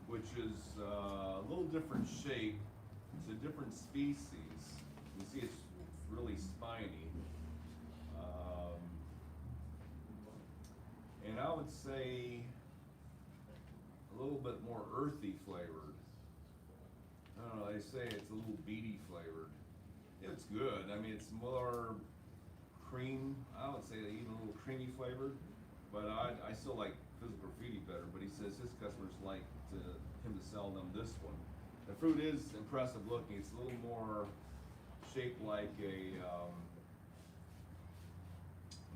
which is a little different shape. It's a different species. You see it's really spiny. And I would say a little bit more earthy flavored. I don't know, they say it's a little beety flavored. It's good. I mean, it's more cream. I would say even a little creamy flavored, but I still like Physical Graffiti better. But he says his customers like him to sell them this one. The fruit is impressive looking. It's a little more shaped like a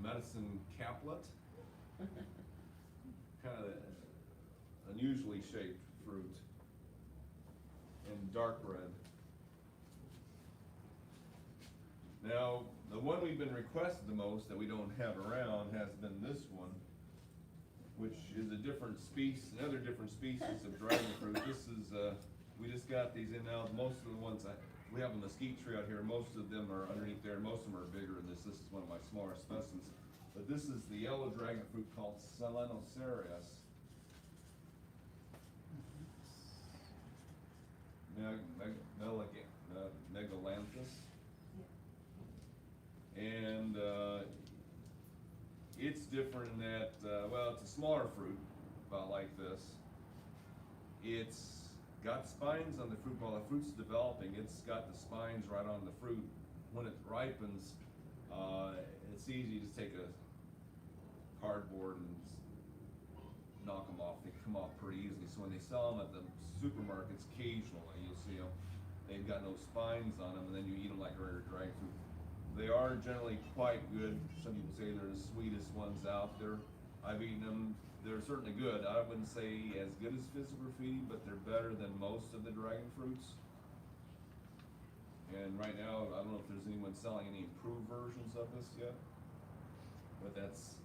medicine caplet. Kind of unusually shaped fruit, and dark red. Now, the one we've been requested the most that we don't have around has been this one, which is a different species, another different species of dragon fruit. This is, we just got these in now. Most of the ones, we have a mesquite tree out here. Most of them are underneath there. Most of them are bigger than this. This is one of my smaller specimens. But this is the yellow dragon fruit called Selenocereus. Megalanthus. And, it's different in that, well, it's a smaller fruit, about like this. It's got spines on the fruit. While the fruit's developing, it's got the spines right on the fruit. When it ripens, it's easy to take a cardboard and knock them off. They come off pretty easily. So when they sell them at the supermarkets, occasionally you'll see them. They've got no spines on them, and then you eat them like regular dragon fruit. They are generally quite good. Some people say they're the sweetest ones out there. I've eaten them. They're certainly good. I wouldn't say as good as physical graffiti, but they're better than most of the dragon fruits. And right now, I don't know if there's anyone selling any improved versions of this yet, but that's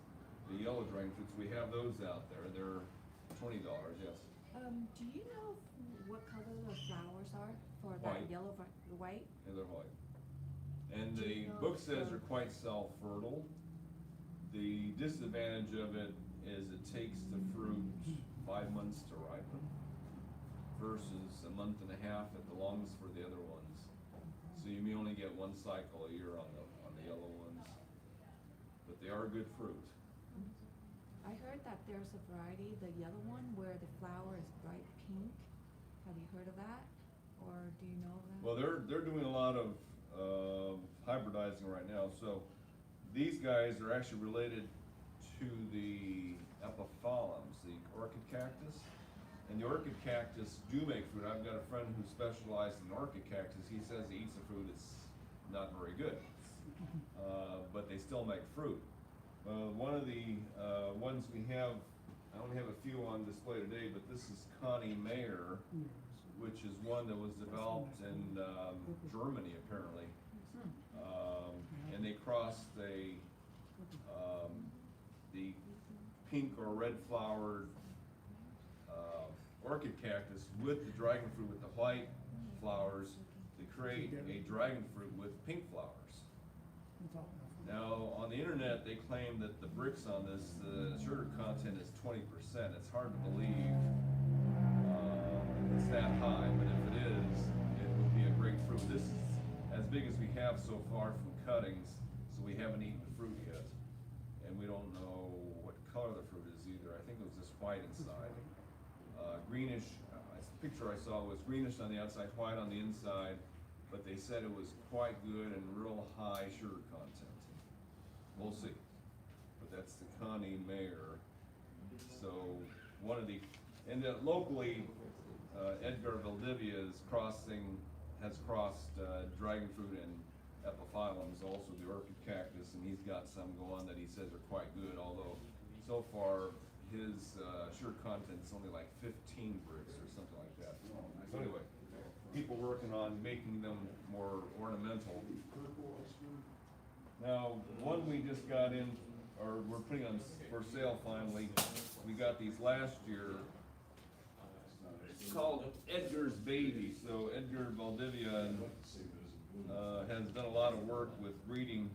the yellow dragon fruits. We have those out there. They're $20, yes. Do you know what color the flowers are for that White. yellow, white? Yeah, they're white. And Do the you know book if says the- they're quite self-fertile. The disadvantage of it is it takes the fruit 5 months to ripen versus a month and a half at the longest for the other ones. So you may only get one cycle a year on the yellow ones, but they are good fruit. I heard that there's a variety, the yellow one, where the flower is bright pink. Have you heard of that? Or do you know of that? Well, they're doing a lot of hybridizing right now. So these guys are actually related to the epiphyllums, the orchid cactus. And the orchid cactus do make fruit. I've got a friend who specializes in orchid cactus. He says he eats the fruit, it's not very good. But they still make fruit. One of the ones we have, I only have a few on display today, but this is Connie Mayer, which is one that was developed in Germany apparently. And they crossed the pink or red flowered orchid cactus with the dragon fruit with the white flowers to create a dragon fruit with pink flowers. Now, on the internet, they claim that the bricks on this, the sugar content is 20%. It's hard to believe it's that high, but if it is, it would be a great fruit. This is as big as we have so far from cuttings, so we haven't eaten the fruit yet. And we don't know what color the fruit is either. I think it was just white inside. Greenish, the picture I saw was greenish on the outside, white on the inside, but they said it was quite good and real high sugar content. We'll see. But that's the Connie Mayer. So one of the, and locally, Edgar Valdivia has crossed dragon fruit and epiphyllums, also the orchid cactus, and he's got some going that he says are quite good, although so far his sugar content is only like 15 bricks or something like that. So anyway, people working on making them more ornamental. Now, one we just got in, or we're putting on for sale finally, we got these last year. It's called Edgar's Baby. So Edgar Valdivia has done a lot of work with breeding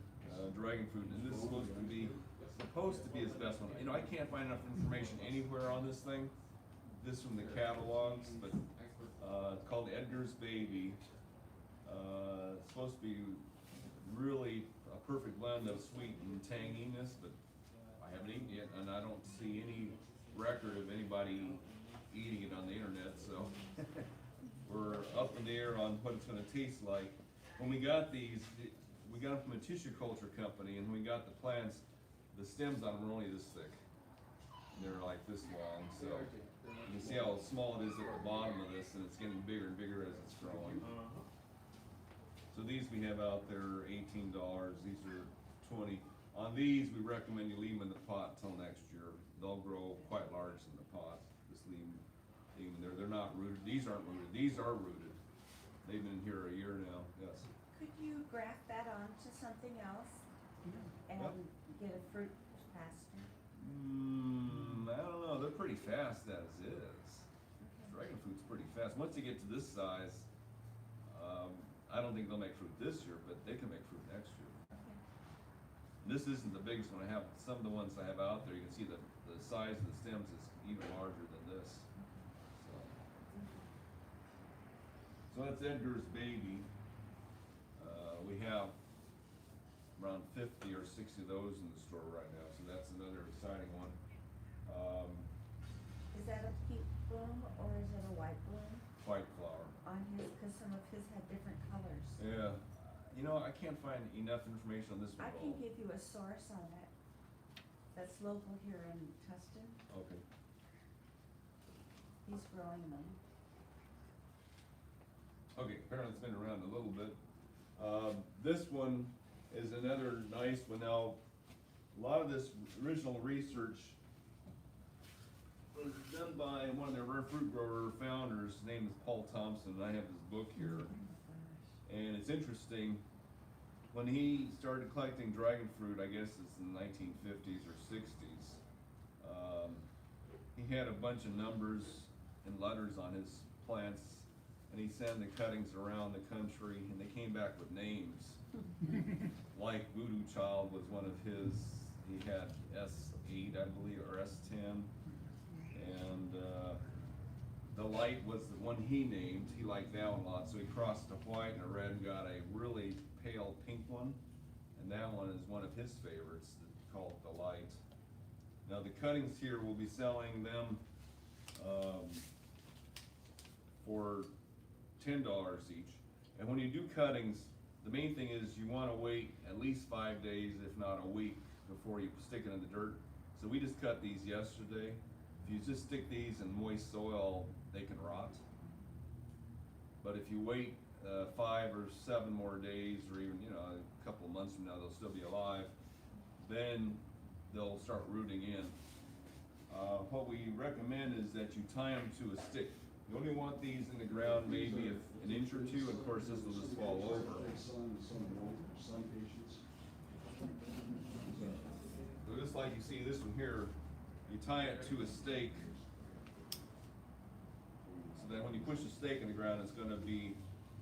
dragon fruit, and this is supposed to be his best one. You know, I can't find enough information anywhere on this thing. This from the catalogs, but it's called Edgar's Baby. It's supposed to be really a perfect blend of sweet and tanginess, but I haven't eaten it, and I don't see any record of anybody eating it on the internet, so we're up in the air on what it's gonna taste like. When we got these, we got them from a tissue culture company, and when we got the plants, the stems on them were only this thick. And they're like this long, so you can see how small it is at the bottom of this, and it's getting bigger and bigger as it's growing. So these we have out there are $18. These are 20. On these, we recommend you leave them in the pot till next year. They'll grow quite large in the pot. Just leave them there. They're not rooted. These aren't rooted. These are rooted. They've been here a year now. Yes. Could you graft that onto something else and get a fruit faster? I don't know. They're pretty fast as is. Dragon fruit's pretty fast. Once they get to this size, I don't think they'll make fruit this year, but they can make fruit next year. This isn't the biggest one I have. Some of the ones I have out there, you can see the size of the stems is even larger than this. So that's Edgar's baby. We have around 50 or 60 of those in the store right now, so that's another exciting one. Is that a pink bloom or is it a white bloom White flower. on his, cause some of his had different colors. Yeah, you know, I can't find enough information on this one. I can give you a source on it that's local here in Tustin. Okay. He's growing them. Okay, apparently it's been around a little bit. This one is another nice one. Now, a lot of this original research was done by one of the rare fruit grower founders. His name is Paul Thompson, and I have his book here. And it's interesting, when he started collecting dragon fruit, I guess it's in the 1950s or 60s, he had a bunch of numbers and letters on his plants, and he sent the cuttings around the country, and they came back with names. Like Voodoo Child was one of his. He had S8, I believe, or S10, and the Light was the one he named. He liked that one a lot, so he crossed a white and a red and got a really pale pink one, and that one is one of his favorites, called the Light. Now the cuttings here, we'll be selling them for $10 each. And when you do cuttings, the main thing is you want to wait at least 5 days, if not a week, before you stick it in the dirt. So we just cut these yesterday. If you just stick these in moist soil, they can rot. But if you wait 5 or 7 more days, or even a couple of months from now, they'll still be alive. Then they'll start rooting in. What we recommend is that you tie them to a stick. You only want these in the ground maybe an inch or two, and of course this will just fall over. So just like you see this one here, you tie it to a stake, so that when you push the stake in the ground, it's going to be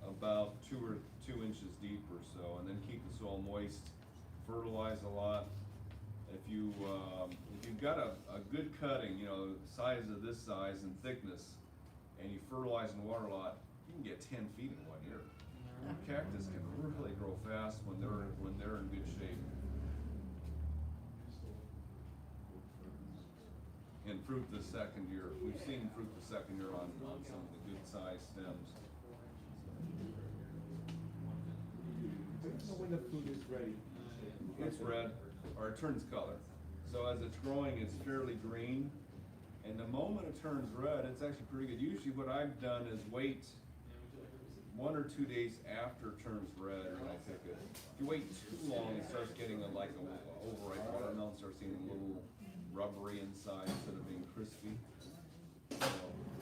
about 2 inches deep or so, and then keep the soil moist, fertilize a lot. If you've got a good cutting, size of this size and thickness, and you fertilize and water a lot, you can get 10 feet in 1 year. Cactus can really grow fast when they're in good shape. And fruit the second year. We've seen fruit the second year on some of the good sized stems. So when the fruit is ready, It's red, or it turns color. So as it's growing, it's fairly green. And the moment it turns red, it's actually pretty good. Usually what I've done is wait 1 or 2 days after it turns red, and I pick it. If you wait too long, it starts getting like a overripe watermelon, starts getting a little rubbery inside instead of being crispy. So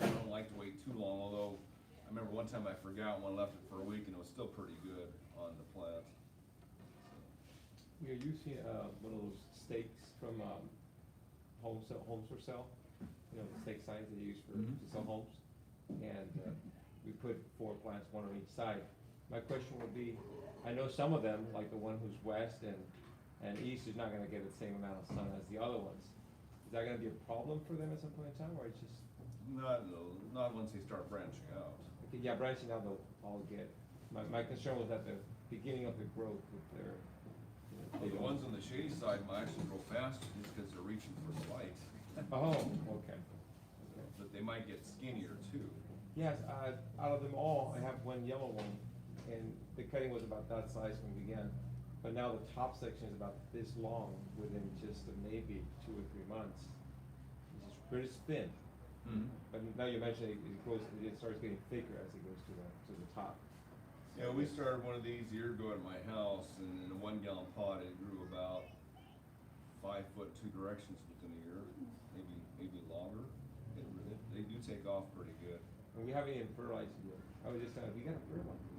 I don't like to wait too long, although I remember one time I forgot when I left it for a week and it was still pretty good on the plant. we are using one of those stakes from homes for sale. The stake signs that you use to sell homes. And we put 4 plants, 1 on each side. My question would be, I know some of them, like the one who's west and east, is not gonna get the same amount of sun as the other ones. Is that gonna be a problem for them at some point in time, or it's just, Not once they start branching out. okay, yeah, branching out they'll all get. My concern was at the beginning of the growth with their, The ones on the shady side might actually grow faster just because they're reaching for the light. Oh, okay. But they might get skinnier too. Yes, out of them all, I have 1 yellow one, and the cutting was about that size when we began. But now the top section is about this long within just maybe 2 or 3 months. It's pretty thin. But now you mentioned it starts getting thicker as it goes to the top. Yeah, we started one of these a year ago at my house, and in a 1 gallon pot, it grew about 5 foot 2 directions within a year, maybe longer. They do take off pretty good. And we haven't even fertilized it yet. I was just saying, we gotta fertilize this.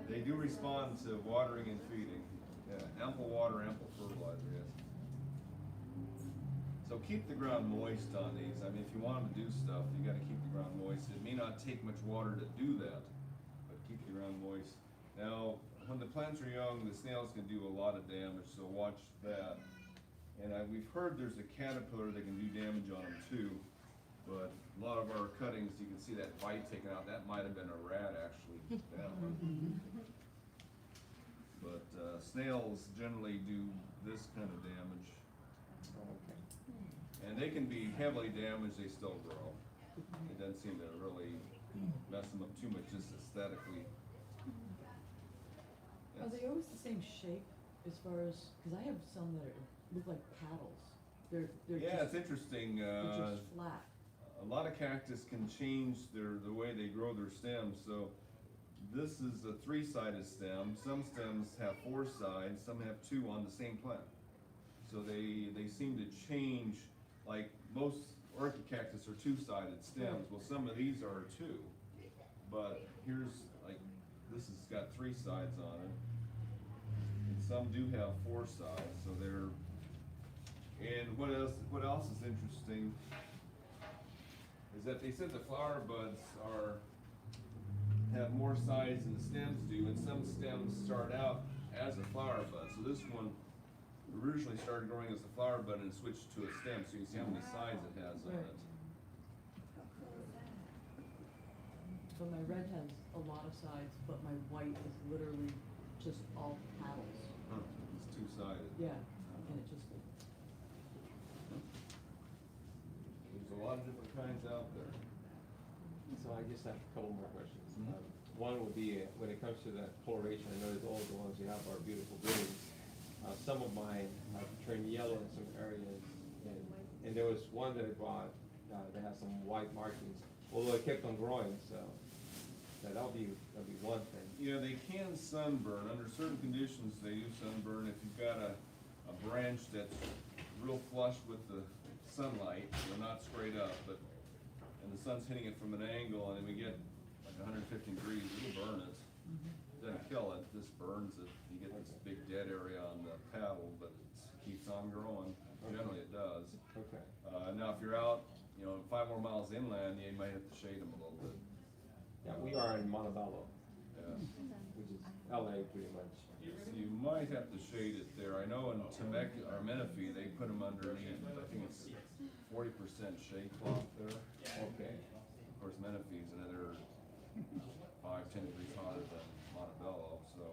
They do respond to watering and feeding. Yeah, ample water, ample fertilizer, yes. So keep the ground moist on these. I mean, if you want them to do stuff, you gotta keep the ground moist. It may not take much water to do that, but keep the ground moist. Now, when the plants are young, the snails can do a lot of damage, so watch that. And we've heard there's a caterpillar that can do damage on them too. But a lot of our cuttings, you can see that bite taken out, that might have been a rat actually, that one. But, snails generally do this kind of damage. Oh, okay. And they can be heavily damaged, they still grow. It doesn't seem to really mess them up too much, just aesthetically. Are they always the same shape as far as, cause I have some that look like paddles. They're Yeah, it's just, interesting, they're just flat. a lot of cactus can change the way they grow their stems, so this is a three-sided stem. Some stems have four sides, some have two on the same plant. So they seem to change, like most orchid cactus are two-sided stems, well, some of these are two. But here's, like, this has got three sides on it. And some do have four sides, so they're, and what else is interesting is that they said the flower buds have more sides than the stems do, and some stems start out as a flower bud. So this one originally started growing as a flower bud and switched to a stem, so you can see how many sides it has on it. How cool is that? But my red has a lot of sides, but my white is literally just all paddles. Huh, it's two-sided. Yeah, and it just, There's a lot of different kinds out there. So I just have a couple more questions. Mhm. One would be, when it comes to that coloration, I noticed all the ones you have are beautiful greens. Some of mine have turned yellow in some areas, and there was one that I bought, that has some white markings, although it kept on growing, so that'll be one thing. Yeah, they can sunburn. Under certain conditions, they do sunburn. If you've got a branch that's real flush with the sunlight, not straight up, and the sun's hitting it from an angle, and then we get like 150 degrees, it'll burn it. Doesn't kill it, just burns it. You get this big dead area on the paddle, but it keeps on growing. Generally, it does. Okay. Now, if you're out, 5 more miles inland, you might have to shade them a little bit. Yeah, we are in Montebello, Yeah. which is LA pretty much. So you might have to shade it there. I know in Temecula, or Menifee, they put them underneath, I think it's 40% shade cloth there. Okay. Of course, Menifee's another 5-10 degrees hotter than Montebello, so.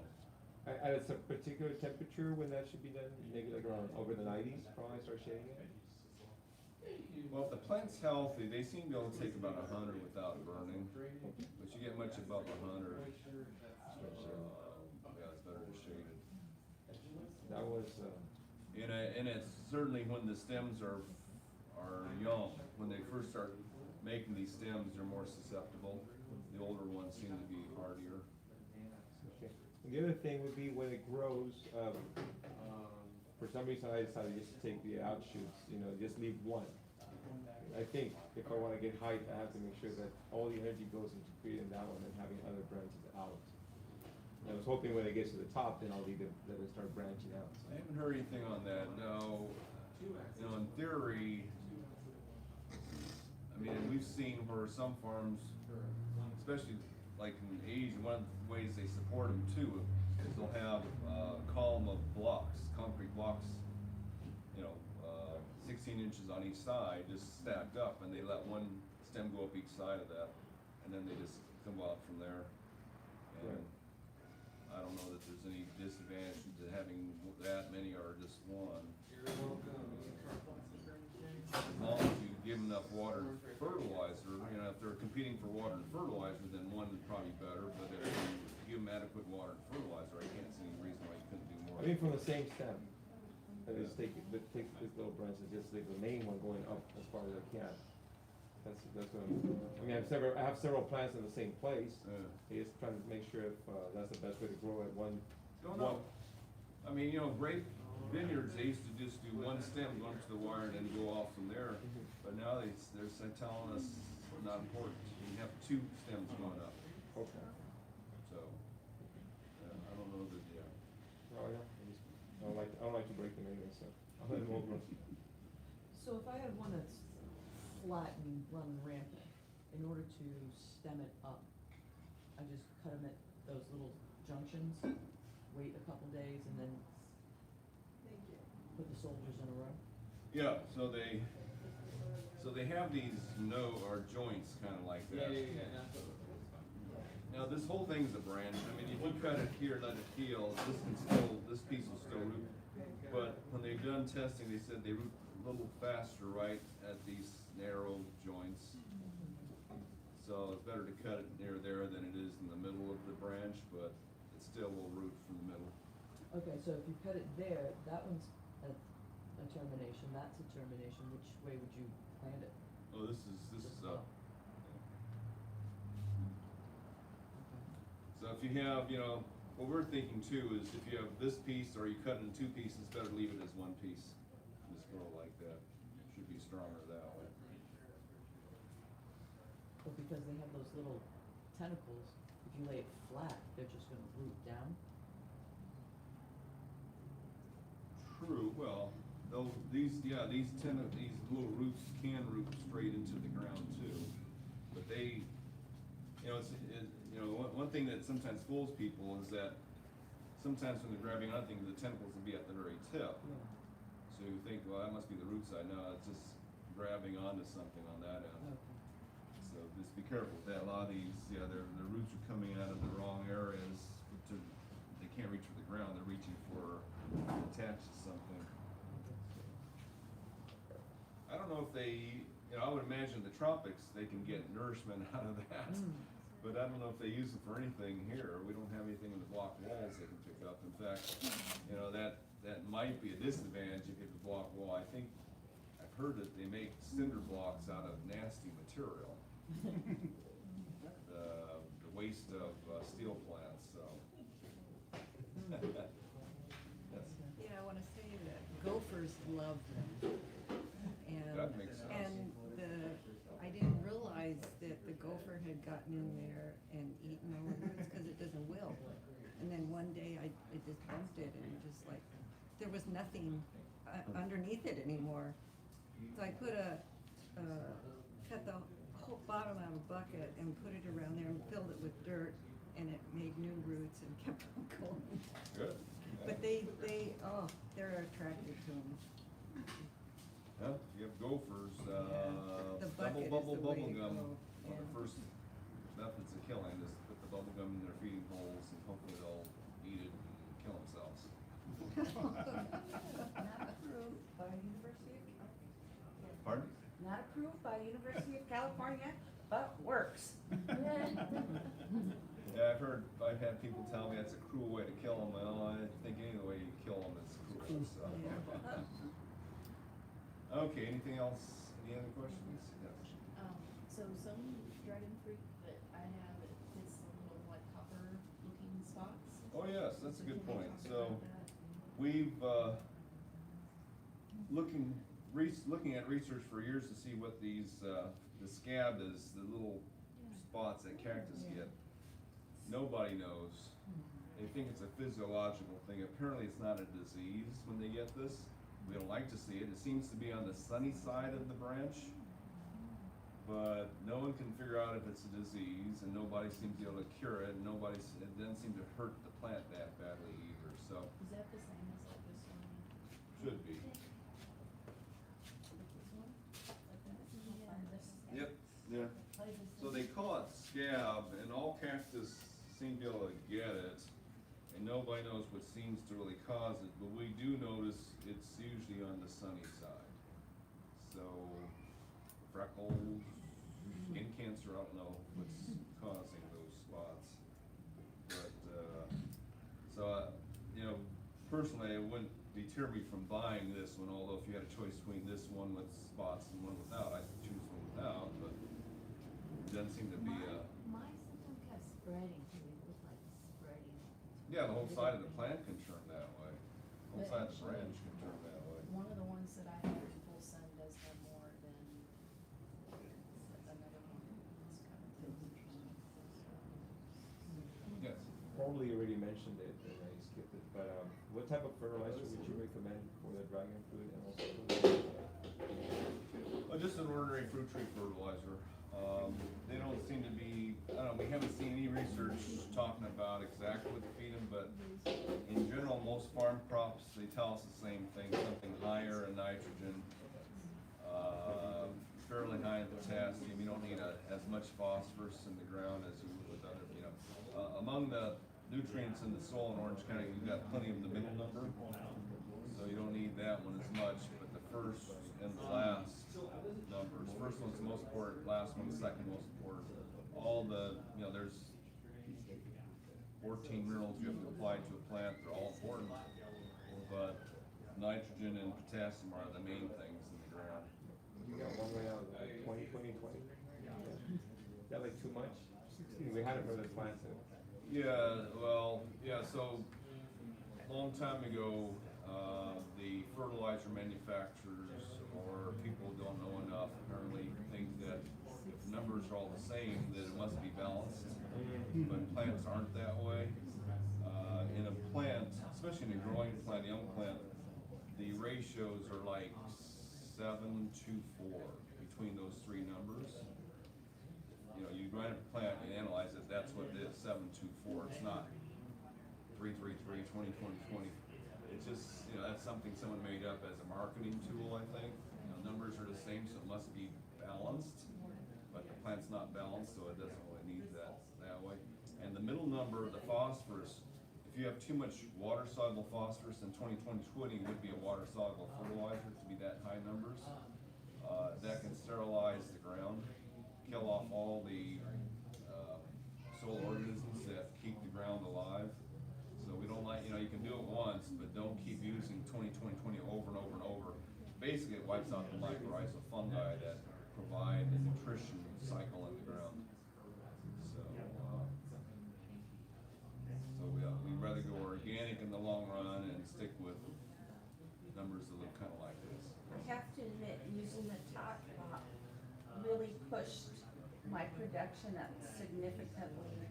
At a particular temperature when that should be done, maybe like around over the 90s, probably start shading it? Well, if the plant's healthy, they seem to be able to take about 100 without burning, but you get much above 100. Yeah, it's better to shade it. That was, And it's certainly when the stems are young, when they first start making these stems, they're more susceptible. The older ones seem to be hardier. okay. And the other thing would be when it grows, for some reason I decided just to take the outshoots, just leave one. I think if I wanna get height, I have to make sure that all the energy goes into creating that one and having other branches out. I was hoping when it gets to the top, then I'll let it start branching out. I haven't heard anything on that, no. In theory, I mean, we've seen where some farms, especially like in Asia, one of the ways they support them too, is they'll have a column of blocks, concrete blocks, 16 inches on each side, just stacked up, and they let one stem go up each side of that, and then they just come out from there. And Right. I don't know that there's any disadvantage to having that many or just one. As long as you give them enough water and fertilizer, if they're competing for water and fertilizer, then one is probably better, but if you give them adequate water and fertilizer, I can't see any reason why you couldn't do more. I mean, from the same stem, I just take this little branch and just leave the main one going up as far as I can. That's what I have several plants in the same place. Yeah. Just trying to make sure if, that's the best way to grow it, one. Don't know. I mean, grape vineyards, they used to just do one stem going to the wire and then go off from there. But now they're telling us it's not important. You can have 2 stems going up. Okay. So, I don't know that, yeah. Oh, yeah. I don't like to break them anyway, so I'll let them over. so if I have one that's flat and running rampant, in order to stem it up, I just cut them at those little junctions, wait a couple days, and then put the soldiers in a row? Yeah, so they they have these or joints kinda like that. Now, this whole thing's a branch, I mean, if you cut it here, let it heal, this piece will still root. But when they've done testing, they said they root a little faster right at these narrow joints. So it's better to cut it near there than it is in the middle of the branch, but it still will root from the middle. Okay, so if you cut it there, that one's a termination, that's a termination, which way would you plant it? Oh, this is Oh. So if you have, what we're thinking too is if you have this piece or you cut it in two pieces, better leave it as one piece. Just grow like that. Should be stronger that way. But because they have those little tentacles, if you lay it flat, they're just gonna root down? True, well, these little roots can root straight into the ground too. But they, one thing that sometimes fools people is that sometimes when they're grabbing on things, the tentacles will be at the very tip. Yeah. So you think, well, that must be the root side. No, it's just grabbing onto something on that end. Okay. So just be careful with that. A lot of these, their roots are coming out of the wrong areas. They can't reach for the ground. They're reaching for attached to something. I don't know if they, I would imagine the tropics, they can get nourishment out of that. But I don't know if they use it for anything here. We don't have anything in the block walls they can pick up. In fact, that might be a disadvantage if you have a block wall. I think, I've heard that they make cinder blocks out of nasty material. The waste of steel plants, so. That's- Yeah, I wanna say that gophers love them. That makes sense. And I didn't realize that the gopher had gotten in there and eaten all the roots, cause it doesn't wilt. And then one day I just bumped it and just like, there was nothing underneath it anymore. So I put cut the whole bottom out of a bucket and put it around there and filled it with dirt, and it made new roots and kept on going. Good. But they're attracted to them. Yeah, you have gophers, The bucket is bubble the way to gum. go, One of the yeah. first methods of killing is put the bubble gum in their feeding holes and hopefully they'll eat it and kill themselves. Not approved by University of California. Pardon? Not approved by University of California, but works. Yeah, I've had people tell me that's a cruel way to kill them. Well, I think any way you kill them is cruel, so. Okay, anything else? Any other questions? Yes. So some dragon fruit that I have, it gets the little like copper looking spots. Oh, yes, that's a good Can you point. talk So, about that? we've, looking at research for years to see what the scab is, the little spots that cactus get. Nobody knows. They think it's a physiological thing. Apparently it's not a disease when they get this. We don't like to see it. It seems to be on the sunny side of the branch. But no one can figure out if it's a disease, and nobody seems to be able to cure it, and it doesn't seem to hurt the plant that badly either, so. Is that the same as like this one? Should be. Like this one? Like that? Yeah, this. Yep, yeah. What is this? So they call it scab, and all cactus seem to be able to get it, and nobody knows what seems to really cause it, but we do notice it's usually on the sunny side. So, freckles, skin cancer, I don't know what's causing those spots. But, personally, it wouldn't deter me from buying this one, although if you had a choice between this one with spots and one without, I'd choose one without, but it doesn't seem to be a. Mine sometimes kept spreading, so it looked like spreading. Yeah, the whole side of the plant can turn that way. The whole But side of the actually, branch can turn that way. One of the ones that I have in full sun does have more than another one. It's kind of interesting. Yes. Probably already mentioned it, and I skipped it, but, what type of fertilizer would you recommend for the dragon fruit and also for the? Just an ordinary fruit tree fertilizer. They don't seem to be, I don't know, we haven't seen any research talking about exactly what to feed them, but in general, most farm crops, they tell us the same thing, something higher in nitrogen, fairly as much phosphorus in the ground as you would with other, among the nutrients in the soil in Orange County, you've got plenty of the middle number, so you don't need that one as much, but the first and the last numbers, first one's the most important, last one's the second most important. All the, there's 14 minerals you have to apply to a plant, they're all important, but nitrogen and potassium are the main things in the ground. You got one right now, 20, 20, 20. Is that like too much? We had it for the plants. So long time ago, the fertilizer manufacturers or people who don't know enough apparently think that if numbers are all the same, that it must be balanced. But plants aren't that way. In a plant, especially in a growing plant, a young plant, the ratios are like 7 to 4 between those three numbers. You grind up a plant, you analyze it, that's what it is, 7 to 4. It's not 3, 3, 3, 20, 20, 20. It's just, that's something someone made up as a marketing tool, I think. Numbers are the same, so it must be balanced, but the plant's not balanced, so it doesn't really need that way. And the middle number, the phosphorus, if you have too much water-soluble phosphorus, then 20 would be a water-soluble fertilizer to be that high numbers. That can sterilize the ground, kill off all the soil organisms that keep the ground alive. So we don't like, you can do it once, but don't keep using 20 over and over and over. Basically, it wipes out the mycorrhizal fungi that provide the nutrition cycle in the ground. So we'd rather go organic in the long run and stick with numbers that look kind of like this. I have to admit, using the top crop really pushed my production up significantly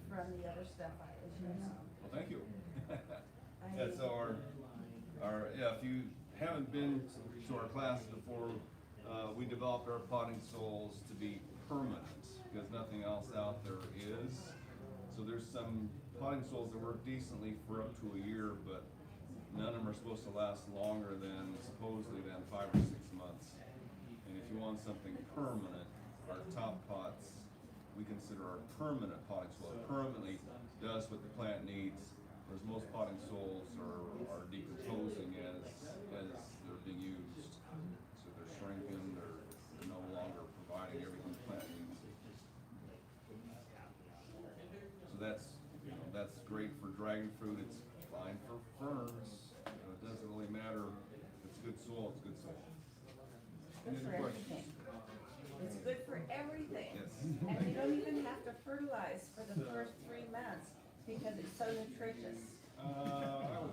from the other stuff I was using. Well, thank you. Yeah, so if you haven't been to our class before, we developed our potting soils to be permanent because nothing else out there is. So there's some potting soils that work decently for up to a year, but none of them are supposed to last longer than supposedly 5 or 6 months. And if you want something permanent, our top pots we consider our permanent potting soil. It permanently does what the plant needs, whereas most potting soils are decomposing as they're being used. So they're shrinking, they're no longer providing everything the plant needs. So that's great for dragon fruit. It's fine for ferns. It doesn't really matter. If it's good soil, it's good soil. Good Any for other questions? everything. It's good for everything. Yes. And you don't even have to fertilize for the first 3 months because it's so nutritious. I